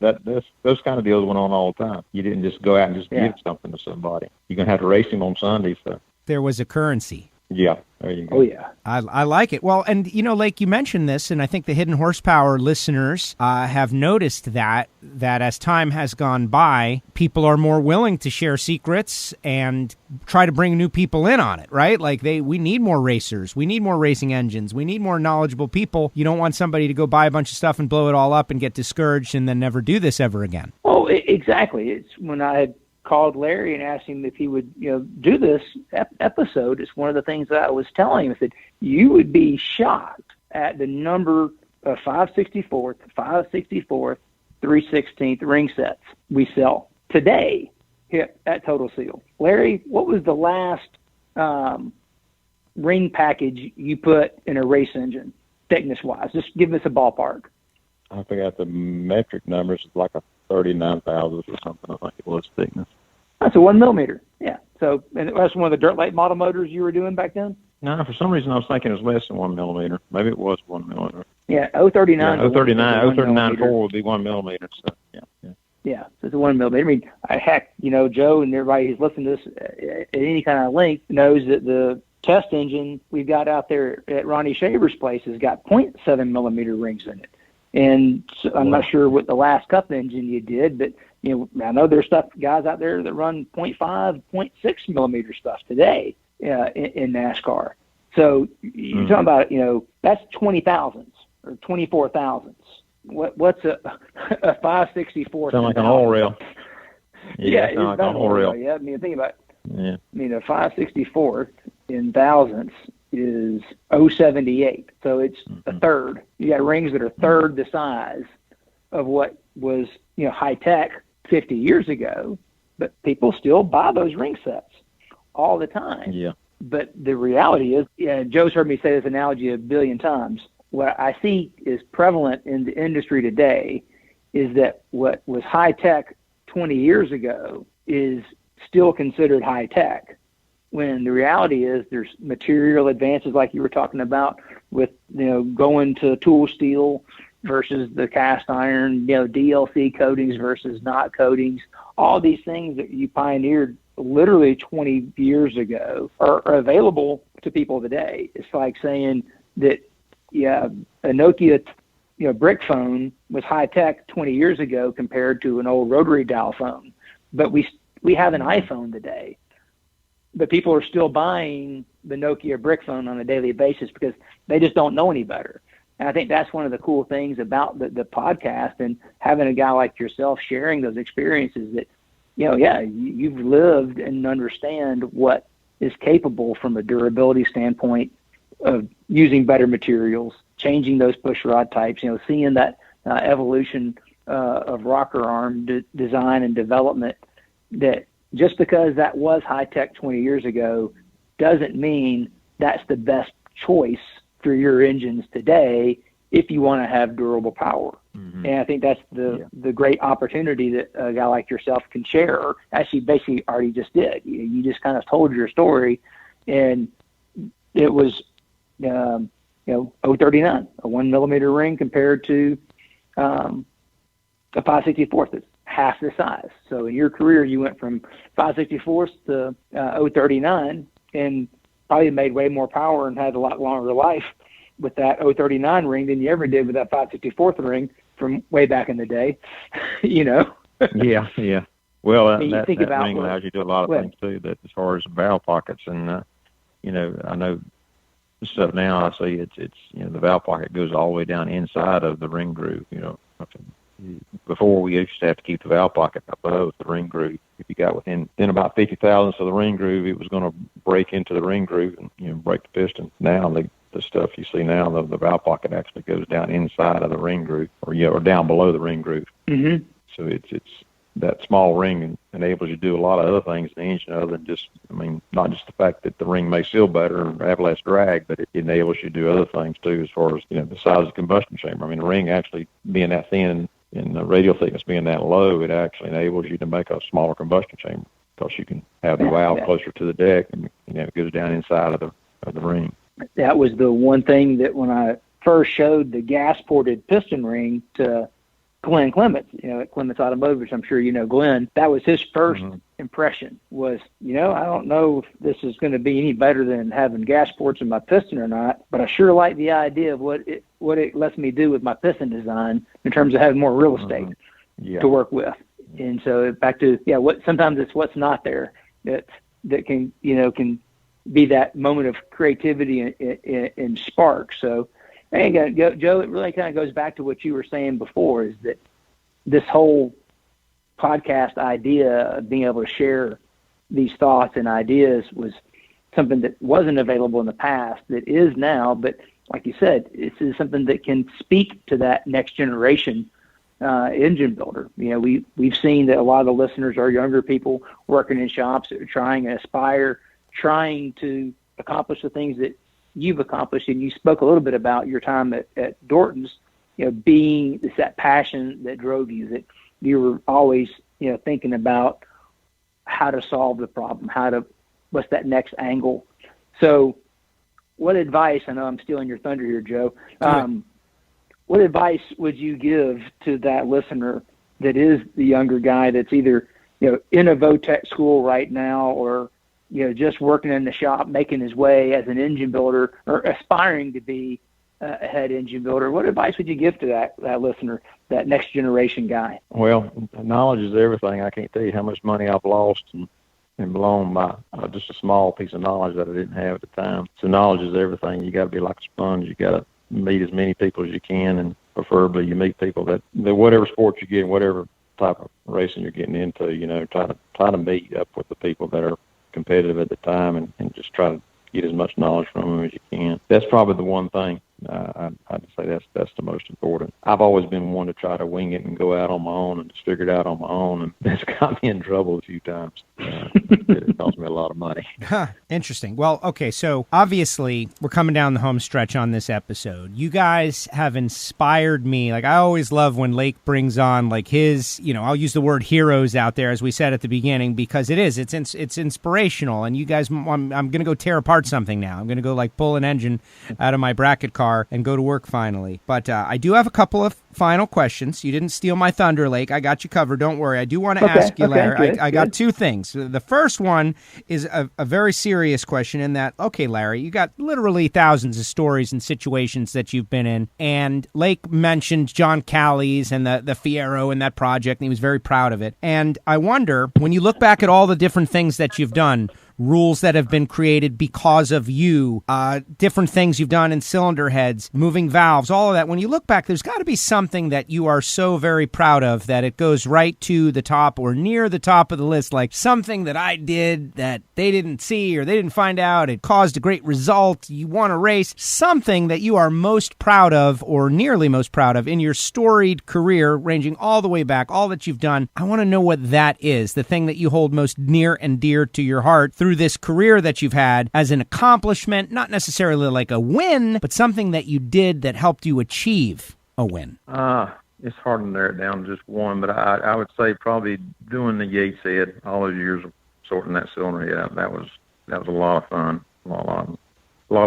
those kind of deals went on all the time. You didn't just go out and just give something to somebody. You're going to have to race him on Sunday. So there was a currency. Yeah, there you go. Oh, yeah. I like it. Well, and, Lake, you mentioned this, and I think the Hidden Horsepower listeners have noticed that as time has gone by, people are more willing to share secrets and try to bring new people in on it, right? Like, we need more racers. We need more racing engines. We need more knowledgeable people. You don't want somebody to go buy a bunch of stuff and blow it all up and get discouraged and then never do this ever again. Oh, exactly. It's when I had called Larry and asked him if he would, do this episode. It's one of the things that I was telling him. I said, you would be shocked at the number of 5/64th, 3/16th ring sets we sell today here at Total Seal. Larry, what was the last ring package you put in a race engine, thickness-wise? Just give us a ballpark. I forgot the metric numbers. It's like a 39 thousandths or something, I think it was, thickness. That's a 1 millimeter. Yeah. So, and that's one of the dirt late model motors you were doing back then? No, for some reason I was thinking it was less than 1 millimeter. Maybe it was 1 millimeter. Yeah, 039. Yeah, 039 4 would be 1 millimeter. So, yeah, so it's a 1 millimeter. Heck, Joe and everybody who's listening to this at any kind of length knows that the test engine we've got out there at Ronnie Shaver's place has got 0.7 millimeter rings in it. And so I'm not sure what the last cup engine you did, but I know there's guys out there that run 0.5, 0.6 millimeter stuff today in NASCAR. So you're talking about that's 20 thousandths or 24 thousandths. What's a 5/64? Sound like an oil rail. Yeah, it's like an oil rail. Yeah, think about it. A 5/64 in thousandths is 0.78, so it's a third. You got rings that are third the size of what was high tech 50 years ago, but people still buy those ring sets all the time. Yeah. But the reality is, Joe's heard me say this analogy a billion times. What I see is prevalent in the industry today is that what was high tech 20 years ago is still considered high tech, when the reality is there's material advances like you were talking about with, going to tool steel versus the cast iron, DLC coatings versus not coatings. All these things that you pioneered literally 20 years ago are available to people today. It's like saying that, a Nokia, brick phone was high tech 20 years ago compared to an old rotary dial phone. But we have an iPhone today. But people are still buying the Nokia brick phone on a daily basis because they just don't know any better. And I think that's one of the cool things about the podcast and having a guy like yourself sharing those experiences, that you've lived and understand what is capable from a durability standpoint of using better materials, changing those push rod types, seeing that evolution of rocker arm design and development, that just because that was high tech 20 years ago doesn't mean that's the best choice for your engines today if you want to have durable power. Mm-hmm. And I think that's the great opportunity that a guy like yourself can share, or actually basically already just did. You just kind of told your story, and it was, 039, a 1 millimeter ring compared to a 5/64 that's half the size. So in your career, you went from 5/64 to 039 and probably made way more power and had a lot longer life with that 039 ring than you ever did with that 5/64 ring from way back in the day, Yeah. Well, that ring allows you to do a lot of things too. That as far as valve pockets, and I know stuff now. I see it's the valve pocket goes all the way down inside of the ring groove. Before we used to have to keep the valve pocket above the ring groove. If you got within about 50 thousandths of the ring groove, it was going to break into the ring groove and break the piston. Now the stuff you see now, the valve pocket actually goes down inside of the ring groove, or down below the ring groove. Mm-hmm. So it's that small ring enables you to do a lot of other things in the engine other than just, not just the fact that the ring may seal better and have less drag, but it enables you to do other things too, as far as, the size of the combustion chamber. The ring actually being that thin and the radial thickness being that low, it actually enables you to make a smaller combustion chamber because you can have the valve closer to the deck and, it goes down inside of the ring. That was the one thing that when I first showed the gas-ported piston ring to Glenn Clements, at Clements Automotive, which I'm sure you know Glenn, that was his first impression was, I don't know if this is going to be any better than having gas ports in my piston or not, but I sure like the idea of what it lets me do with my piston design in terms of having more real estate to work with. And so back to, sometimes it's what's not there that can, can be that moment of creativity and spark. So, and Joe, it really kind of goes back to what you were saying before, is that this whole podcast idea of being able to share these thoughts and ideas was something that wasn't available in the past, that is now. But like you said, this is something that can speak to that next generation engine builder. We've seen that a lot of the listeners are younger people working in shops that are trying to accomplish the things that you've accomplished. And you spoke a little bit about your time at Dorton's, being it's that passion that drove you, that you were always, thinking about how to solve the problem, what's that next angle. So what advice, I know I'm stealing your thunder here, Joe, what advice would you give to that listener that is the younger guy that's either, in a VOTEC school right now, or, just working in the shop, making his way as an engine builder, or aspiring to be a head engine builder? What advice would you give to that listener, that next generation guy? Well, knowledge is everything. I can't tell you how much money I've lost and blown by just a small piece of knowledge that I didn't have at the time. So knowledge is everything. You got to be like a sponge. You got to meet as many people as you can, and preferably you meet people that whatever sport you get, whatever type of racing you're getting into, try to meet up with the people that are competitive at the time, and just try to get as much knowledge from them as you can. That's probably the one thing. I'd say that's the most important. I've always been one to try to wing it and go out on my own and just figure it out on my own, and that's got me in trouble a few times. It cost me a lot of money. Interesting. Well, okay, so obviously we're coming down the home stretch on this episode. You guys have inspired me. Like, I always love when Lake brings on like his, I'll use the word heroes out there, as we said at the beginning, because it's inspirational. And you guys, I'm going to go tear apart something now. I'm going to go like pull an engine out of my bracket car and go to work finally. But I do have a couple of final questions. You didn't steal my thunder, Lake. I got you covered. Don't worry. I do want to ask you, Larry. I got two things. The first one is a very serious question in that, okay, Larry, you got literally thousands of stories and situations that you've been in. And Lake mentioned John Callie's and the Fiero and that project, and he was very proud of it. And I wonder, when you look back at all the different things that you've done, rules that have been created because of you, different things you've done in cylinder heads, moving valves, all of that. When you look back, there's got to be something that you are so very proud of that it goes right to the top or near the top of the list, like something that I did that they didn't see or they didn't find out. It caused a great result. You won a race. Something that you are most proud of or nearly most proud of in your storied career, ranging all the way back, all that you've done. I want to know what that is, the thing that you hold most near and dear to your heart through this career that you've had as an accomplishment, not necessarily like a win, but something that you did that helped you achieve a win. It's hard to narrow it down to just one, but I would say probably doing the Yates head, all those years of sorting that cylinder head out. That was a lot of fun, a lot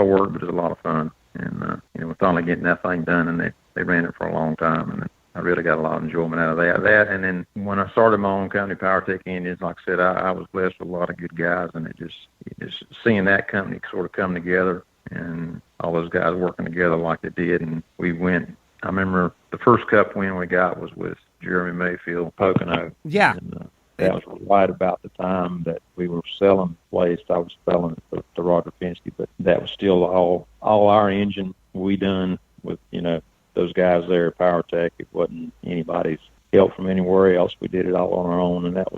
of work, but it was a lot of fun. And we're finally getting that thing done, and they ran it for a long time, and I really got a lot of enjoyment out of that. And then when I started my own company, PowerTech Engines, like I said, I was blessed with a lot of good guys, and it just seeing that company sort of come together and all those guys working together like they did, and we went. I remember the first Cup win we got was with Jeremy Mayfield, Pocono. Yeah. And, that was right about the time that we were selling plates. I was selling it to Rod Deflection, but that was still all our engine we done with, those guys there at PowerTech. It wasn't anybody's help from anywhere else. We did it all on our own, and that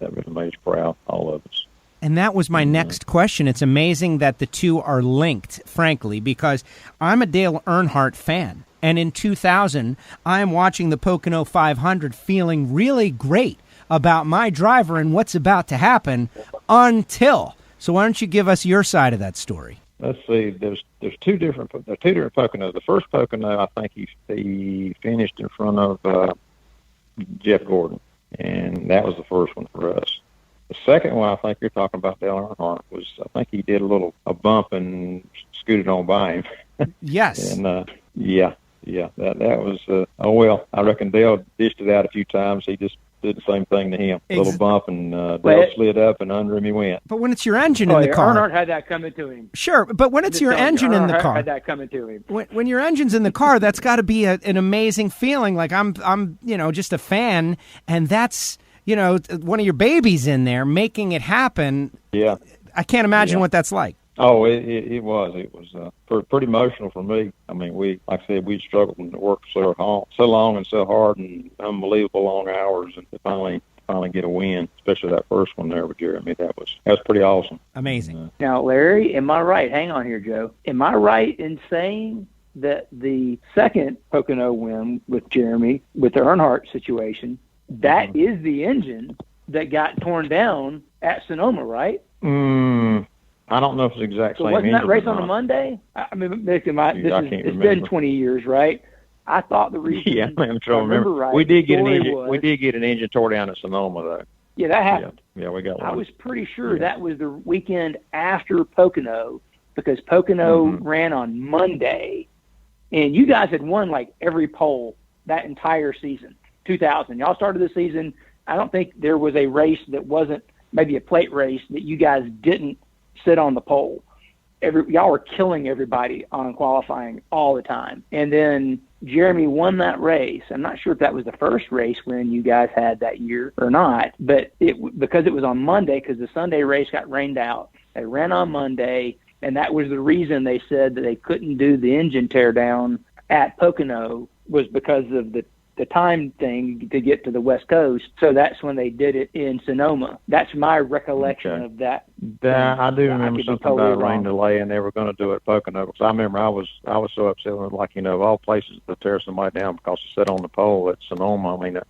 really made us proud, all of us. And that was my next question. It's amazing that the two are linked, frankly, because I'm a Dale Earnhardt fan. And in 2000, I'm watching the Pocono 500 feeling really great about my driver and what's about to happen until. So why don't you give us your side of that story? Let's see. There's two different Poconos. The first Pocono, I think he finished in front of Jeff Gordon, and that was the first one for us. The second one, I think you're talking about Dale Earnhardt, was I think he did a bump and scooted on by him. Yes. And yeah, that was I reckon Dale dished it out a few times. He just did the same thing to him. A little bump, and Dale slid up, and under him he went. But when it's your engine in the car, Earnhardt had that coming to him. Sure, but when it's your engine in the car, had that coming to him. When your engine's in the car, that's got to be an amazing feeling. Like I'm just a fan, and that's one of your babies in there making it happen. Yeah, I can't imagine what that's like. Oh, it was pretty emotional for me. I mean, like I said, we struggled and worked so long and so hard and unbelievable long hours, and to finally get a win, especially that first one there with Jeremy, that was pretty awesome. Amazing. Now, Larry, am I right? Hang on here, Joe. Am I right in saying that the second Pocono win with Jeremy, with the Earnhardt situation, that is the engine that got torn down at Sonoma, right? I don't know if it's the exact same engine. Wasn't that race on a Monday? I mean, basically, it's been 20 years, right? I thought the reason. Yeah, I'm trying to remember. Right, we did get an engine tore down at Sonoma, though. Yeah, that happened. Yeah, we got one. I was pretty sure that was the weekend after Pocono, because Pocono ran on Monday, and you guys had won like every pole that entire season. 2000. Y'all started the season. I don't think there was a race that wasn't maybe a plate race that you guys didn't sit on the pole. Y'all were killing everybody on qualifying all the time. And then Jeremy won that race. I'm not sure if that was the first race win you guys had that year or not, but because it was on Monday, because the Sunday race got rained out. They ran on Monday, and that was the reason they said that they couldn't do the engine tear down at Pocono, was because of the time thing to get to the West Coast. So that's when they did it in Sonoma. That's my recollection of that. I do remember something about a rain delay, and they were going to do it at Pocono. Because I remember I was so upset with, like, of all places to tear somebody down because they sat on the pole at Sonoma. I mean,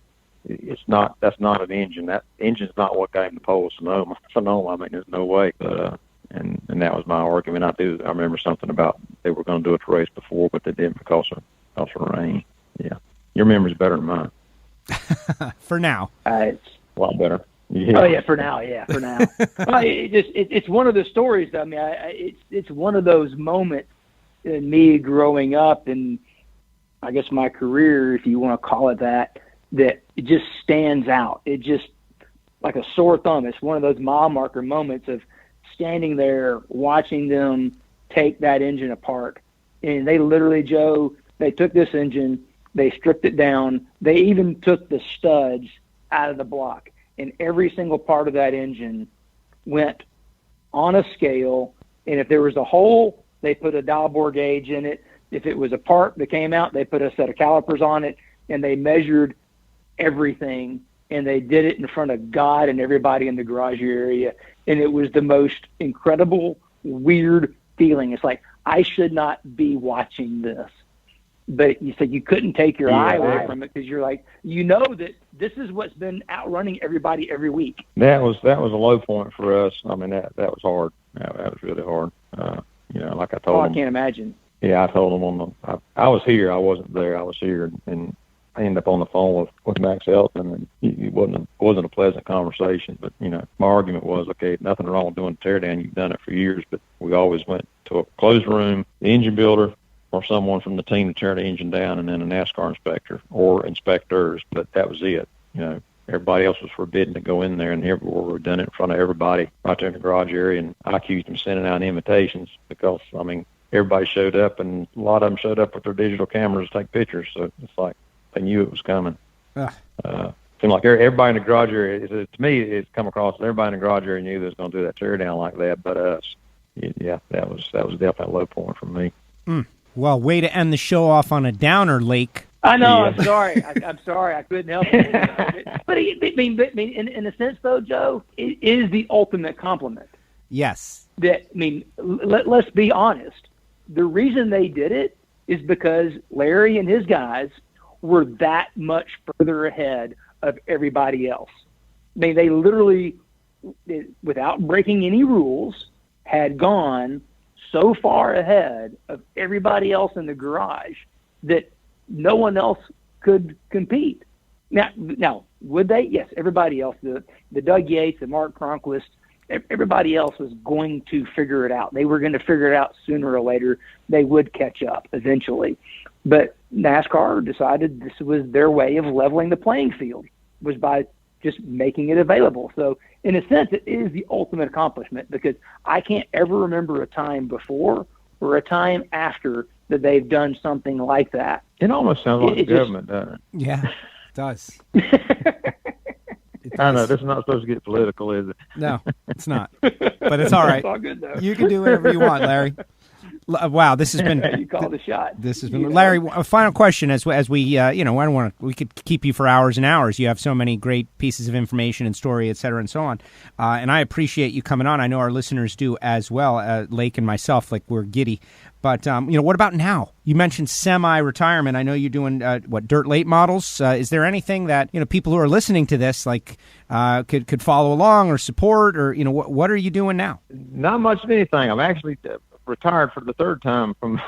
that's not an engine. That engine's not what got him the pole at Sonoma. I mean, there's no way. But and that was my argument. I remember something about they were going to do it the race before, but they didn't because of rain. Yeah. Your memory's better than mine. For now. It's a lot better. Yeah. Oh, yeah, for now. Well, it's one of the stories. I mean, it's one of those moments in me growing up, and I guess my career, if you want to call it that it just stands out. It just, like a sore thumb. It's one of those mile marker moments of standing there watching them take that engine apart. And they literally, Joe, they took this engine, they stripped it down. They even took the studs out of the block. And every single part of that engine went on a scale, and if there was a hole, they put a dial bore gauge in it. If it was a part that came out, they put a set of calipers on it, and they measured everything, and they did it in front of God and everybody in the garage area, and it was the most incredible, weird feeling. It's like, I should not be watching this. But you said you couldn't take your eye away from it because you're like, you know that this is what's been outrunning everybody every week. That was a low point for us. I mean, that was hard. That was really hard. Like I told them. I can't imagine. Yeah, I told them I was here. I wasn't there. I was here, and I ended up on the phone with Max Elton, and it wasn't a pleasant conversation. But my argument was, okay, nothing wrong with doing a teardown. You've done it for years, but we always went to a closed room, the engine builder, or someone from the team to tear the engine down, and then a NASCAR inspector or inspectors. But that was it. Everybody else was forbidden to go in there, and here we were done it in front of everybody right there in the garage area. And I accused them of sending out invitations because, everybody showed up, and a lot of them showed up with their digital cameras to take pictures. So it's like they knew it was coming. Seemed like everybody in the garage area, to me, it's come across everybody in the garage area knew they was going to do that tear down like that, but us. Yeah, that was definitely a low point for me. Well, way to end the show off on a downer, Lake. I know. Yeah. I'm sorry. I'm sorry. I couldn't help it. But in a sense, though, Joe, it is the ultimate compliment. Yes. Let's be honest. The reason they did it is because Larry and his guys were that much further ahead of everybody else. They literally, without breaking any rules, had gone so far ahead of everybody else in the garage that no one else could compete. Now, would they? Yes, everybody else, the Doug Yates, the Mark Cronquist, everybody else was going to figure it out. They were going to figure it out sooner or later. They would catch up eventually. But NASCAR decided this was their way of leveling the playing field, was by just making it available. So in a sense, it is the ultimate accomplishment because I can't ever remember a time before or a time after that they've done something like that. It almost sounds like the government, doesn't it? Yeah, it does. I know, this is not supposed to get political, is it? No, it's not. But it's all right. It's all good, though. You can do whatever you want, Larry. Wow, this has been. You called the shot. This has been Larry. A final question, as we, I don't want to. We could keep you for hours and hours. You have so many great pieces of information and story, et cetera, and so on. And I appreciate you coming on. I know our listeners do as well. Lake and myself, like we're giddy. But what about now? You mentioned semi-retirement. I know you're doing dirt late models. Is there anything that people who are listening to this could follow along or support, or what are you doing now? Not much of anything. I'm actually retired for the third time from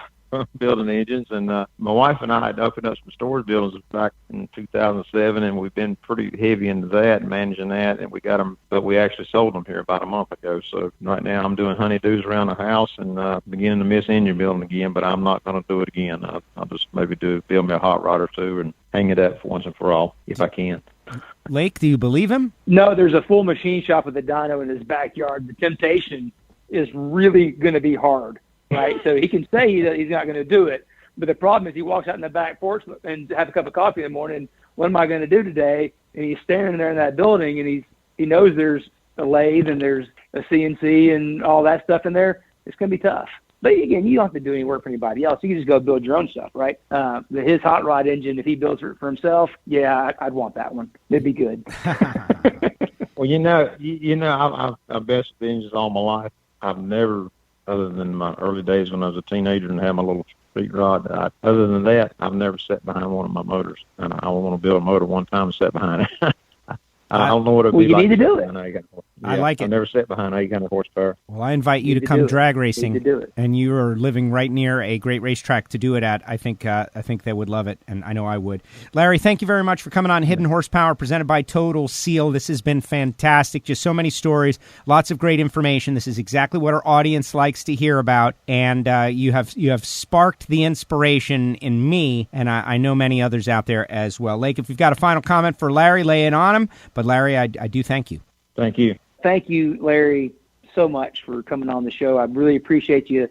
building engines, and my wife and I had opened up some storage buildings back in 2007, and we've been pretty heavy into that and managing that, and we got them, but we actually sold them here about a month ago. So right now I'm doing honeydews around the house and beginning to miss engine building again, but I'm not going to do it again. I'll just maybe build me a hot rod or two and hang it up for once and for all if I can. Lake, do you believe him? No, there's a full machine shop with a dyno in his backyard. The temptation is really going to be hard, right? So he can say that he's not going to do it, but the problem is he walks out in the back porch and have a cup of coffee in the morning. What am I going to do today? And he's standing there in that building, and he knows there's a lathe and there's a CNC and all that stuff in there. It's going to be tough. But again, you don't have to do any work for anybody else. You can just go build your own stuff, right? His hot rod engine, if he builds it for himself, yeah, I'd want that one. It'd be good. Well, I've bested engines all my life. I've never, other than my early days when I was a teenager and had my little street rod, other than that, I've never sat behind one of my motors. And I want to build a motor one time and sat behind it. I don't know what it would be like. You need to do it. I like it. I've never sat behind 800 horsepower. Well, I invite you to come drag racing, and you are living right near a great racetrack to do it at. I think they would love it, and I know I would. Larry, thank you very much for coming on Hidden Horsepower, presented by Total Seal. This has been fantastic. Just so many stories, lots of great information. This is exactly what our audience likes to hear about, and you have sparked the inspiration in me, and I know many others out there as well. Lake, if you've got a final comment for Larry, lay it on him. But Larry, I do thank you. Thank you. Thank you, Larry, so much for coming on the show. I really appreciate you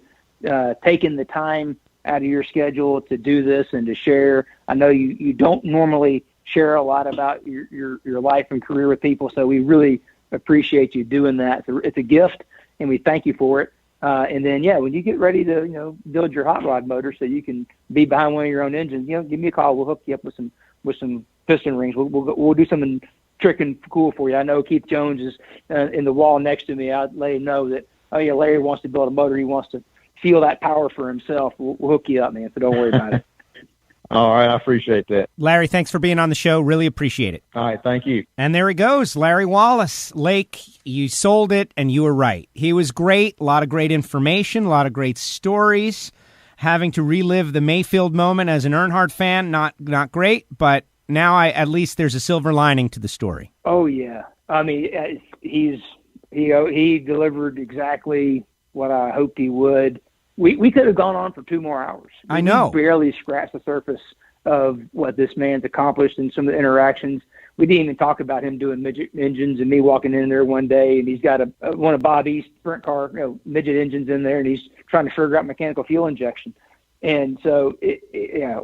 taking the time out of your schedule to do this and to share. I know you don't normally share a lot about your life and career with people, so we really appreciate you doing that. It's a gift, and we thank you for it. And then, when you get ready to, build your hot rod motor so you can be behind one of your own engines, give me a call. We'll hook you up with some piston rings. We'll do something trick and cool for you. I know Keith Jones is in the wall next to me. I'll let him know that, Larry wants to build a motor. He wants to feel that power for himself. We'll hook you up, man, so don't worry about it. All right, I appreciate that. Larry, thanks for being on the show. Really appreciate it. All right, thank you. And there he goes, Larry Wallace. Lake, you sold it, and you were right. He was great, a lot of great information, a lot of great stories. Having to relive the Mayfield moment as an Earnhardt fan, not great, but now at least there's a silver lining to the story. Oh, yeah. I mean, he delivered exactly what I hoped he would. We could have gone on for 2 more hours. I know. We barely scratched the surface of what this man's accomplished and some of the interactions. We didn't even talk about him doing midget engines and me walking in there one day, and he's got one of Bobby's sprint car midget engines in there, and he's trying to figure out mechanical fuel injection. And so,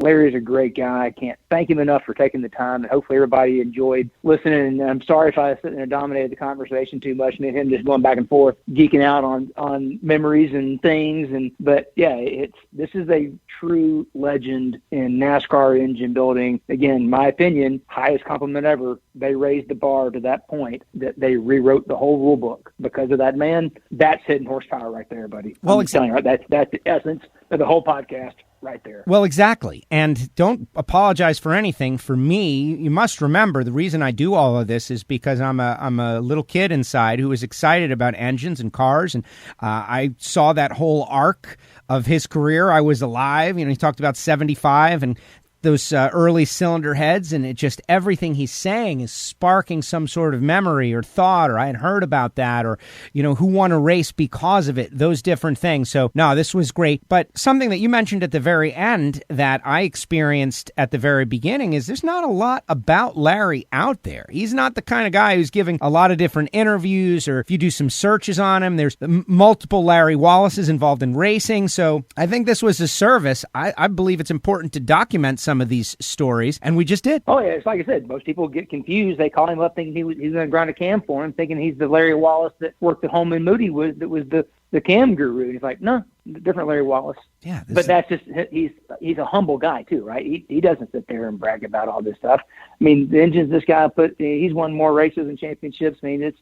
Larry is a great guy. I can't thank him enough for taking the time, and hopefully everybody enjoyed listening. And I'm sorry if I sit there and dominated the conversation too much, and him just going back and forth, geeking out on memories and things. But this is a true legend in NASCAR engine building. Again, my opinion, highest compliment ever. They raised the bar to that point that they rewrote the whole rule book because of that man. That's hidden horsepower right there, buddy. Well, I'm telling you, right? That's the essence of the whole podcast right there. Well, exactly. And don't apologize for anything. For me, you must remember the reason I do all of this is because I'm a little kid inside who is excited about engines and cars. And I saw that whole arc of his career. I was alive. He talked about 75 and those early cylinder heads, and it just everything he's saying is sparking some sort of memory or thought, or I had heard about that, or, who won a race because of it, those different things. So, no, this was great. But something that you mentioned at the very end that I experienced at the very beginning is there's not a lot about Larry out there. He's not the kind of guy who's giving a lot of different interviews, or if you do some searches on him, there's multiple Larry Wallaces involved in racing. So I think this was a service. I believe it's important to document some of these stories, and we just did. Oh, yeah, it's like I said, most people get confused. They call him up thinking he's going to grind a cam for him, thinking he's the Larry Wallace that worked at Holman Moody that was the cam guru. And he's like, no, different Larry Wallace. Yeah, but that's just, he's a humble guy too, right? He doesn't sit there and brag about all this stuff. I mean, the engines this guy he's won more races and championships. I mean, it's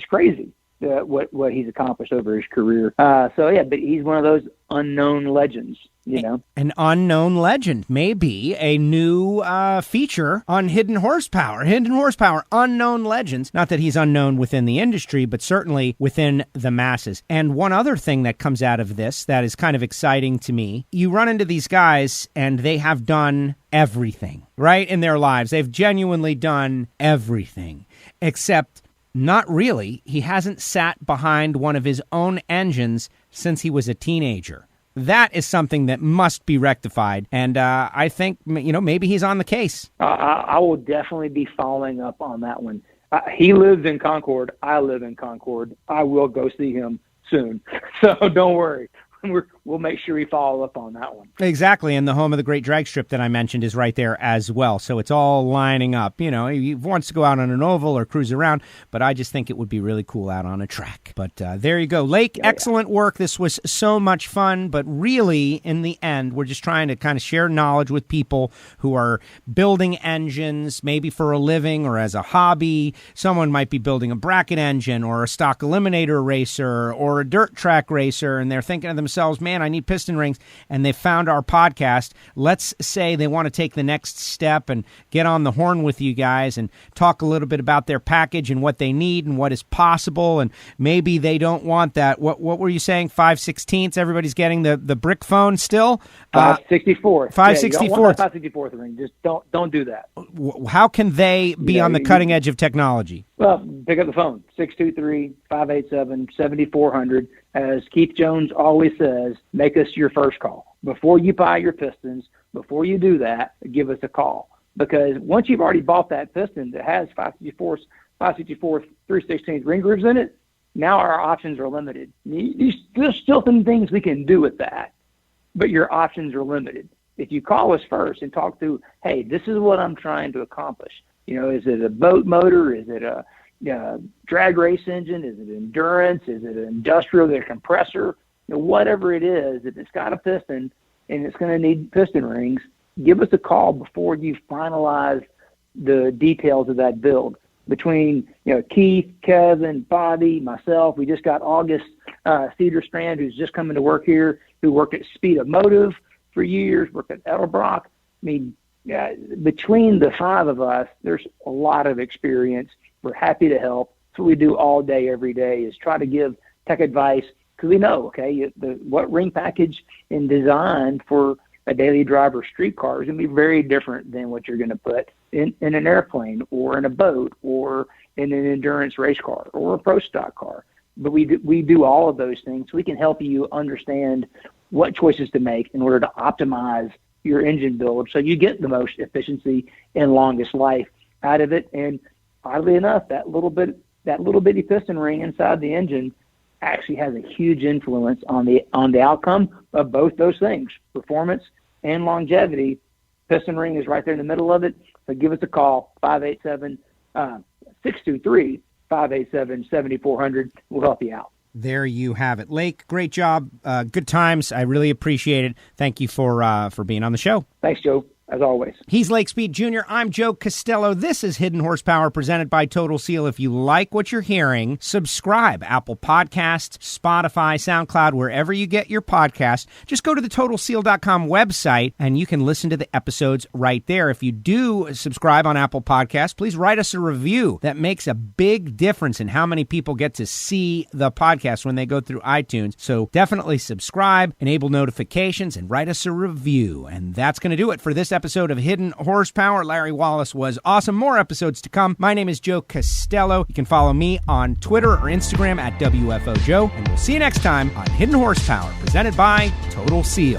crazy. What he's accomplished over his career. But he's one of those unknown legends, An unknown legend may be a new feature on Hidden Horsepower. Hidden Horsepower, unknown legends. Not that he's unknown within the industry, but certainly within the masses. And one other thing that comes out of this that is kind of exciting to me, you run into these guys and they have done everything, right, in their lives. They've genuinely done everything, except not really. He hasn't sat behind one of his own engines since he was a teenager. That is something that must be rectified, and I think maybe he's on the case. I will definitely be following up on that one. He lives in Concord. I live in Concord. I will go see him soon, so don't worry. We'll make sure we follow up on that one. Exactly, and the home of the great drag strip that I mentioned is right there as well. So it's all lining up. He wants to go out on an oval or cruise around, but I just think it would be really cool out on a track. But there you go. Lake, excellent work. This was so much fun, but really, in the end, we're just trying to kind of share knowledge with people who are building engines, maybe for a living or as a hobby. Someone might be building a bracket engine or a stock eliminator racer or a dirt track racer, and they're thinking to themselves, man, I need piston rings, and they found our podcast. Let's say they want to take the next step and get on the horn with you guys and talk a little bit about their package and what they need and what is possible, and maybe they don't want that. What were you saying, 5/16? Everybody's getting the brick phone still? 5/64. 5/64. You don't want that 5/64 ring. Just don't do that. How can they be on the cutting edge of technology? Well, pick up the phone, 623-587-7400. As Keith Jones always says, make us your first call. Before you buy your pistons, before you do that, give us a call. Because once you've already bought that piston that has 564 3/16 ring grooves in it, now our options are limited. There's still some things we can do with that, but your options are limited. If you call us first and talk through, hey, this is what I'm trying to accomplish. Is it a boat motor? Is it a drag race engine? Is it endurance? Is it industrial? Is it a compressor? Whatever it is, if it's got a piston and it's going to need piston rings, give us a call before you finalize the details of that build. Between Keith, Kevin, Bobby, myself, we just got August Cedar-Strand, who's just coming to work here, who worked at Speed of Motive for years, worked at Edelbrock. I mean, between the five of us, there's a lot of experience. We're happy to help. That's what we do all day, every day, is try to give tech advice, because we know, what ring package and design for a daily driver street car is going to be very different than what you're going to put in an airplane or in a boat or in an endurance race car or a pro stock car. But we do all of those things. So we can help you understand what choices to make in order to optimize your engine build so you get the most efficiency and longest life out of it. And oddly enough, that little bitty piston ring inside the engine actually has a huge influence on the outcome of both those things, performance and longevity. Piston ring is right there in the middle of it. So give us a call, 623-587-7400. We'll help you out. There you have it. Lake, great job. Good times. I really appreciate it. Thank you for being on the show. Thanks, Joe. As always. He's Lake Speed Jr. I'm Joe Castello. This is Hidden Horsepower presented by Total Seal. If you like what you're hearing, subscribe. Apple Podcasts, Spotify, SoundCloud, wherever you get your podcast. Just go to the TotalSeal.com website and you can listen to the episodes right there. If you do subscribe on Apple Podcasts, please write us a review. That makes a big difference in how many people get to see the podcast when they go through iTunes. So definitely subscribe, enable notifications, and write us a review. And that's going to do it for this episode of Hidden Horsepower. Larry Wallace was awesome. More episodes to come. My name is Joe Castello. You can follow me on Twitter or Instagram at WFOJoe. And we'll see you next time on Hidden Horsepower, presented by Total Seal.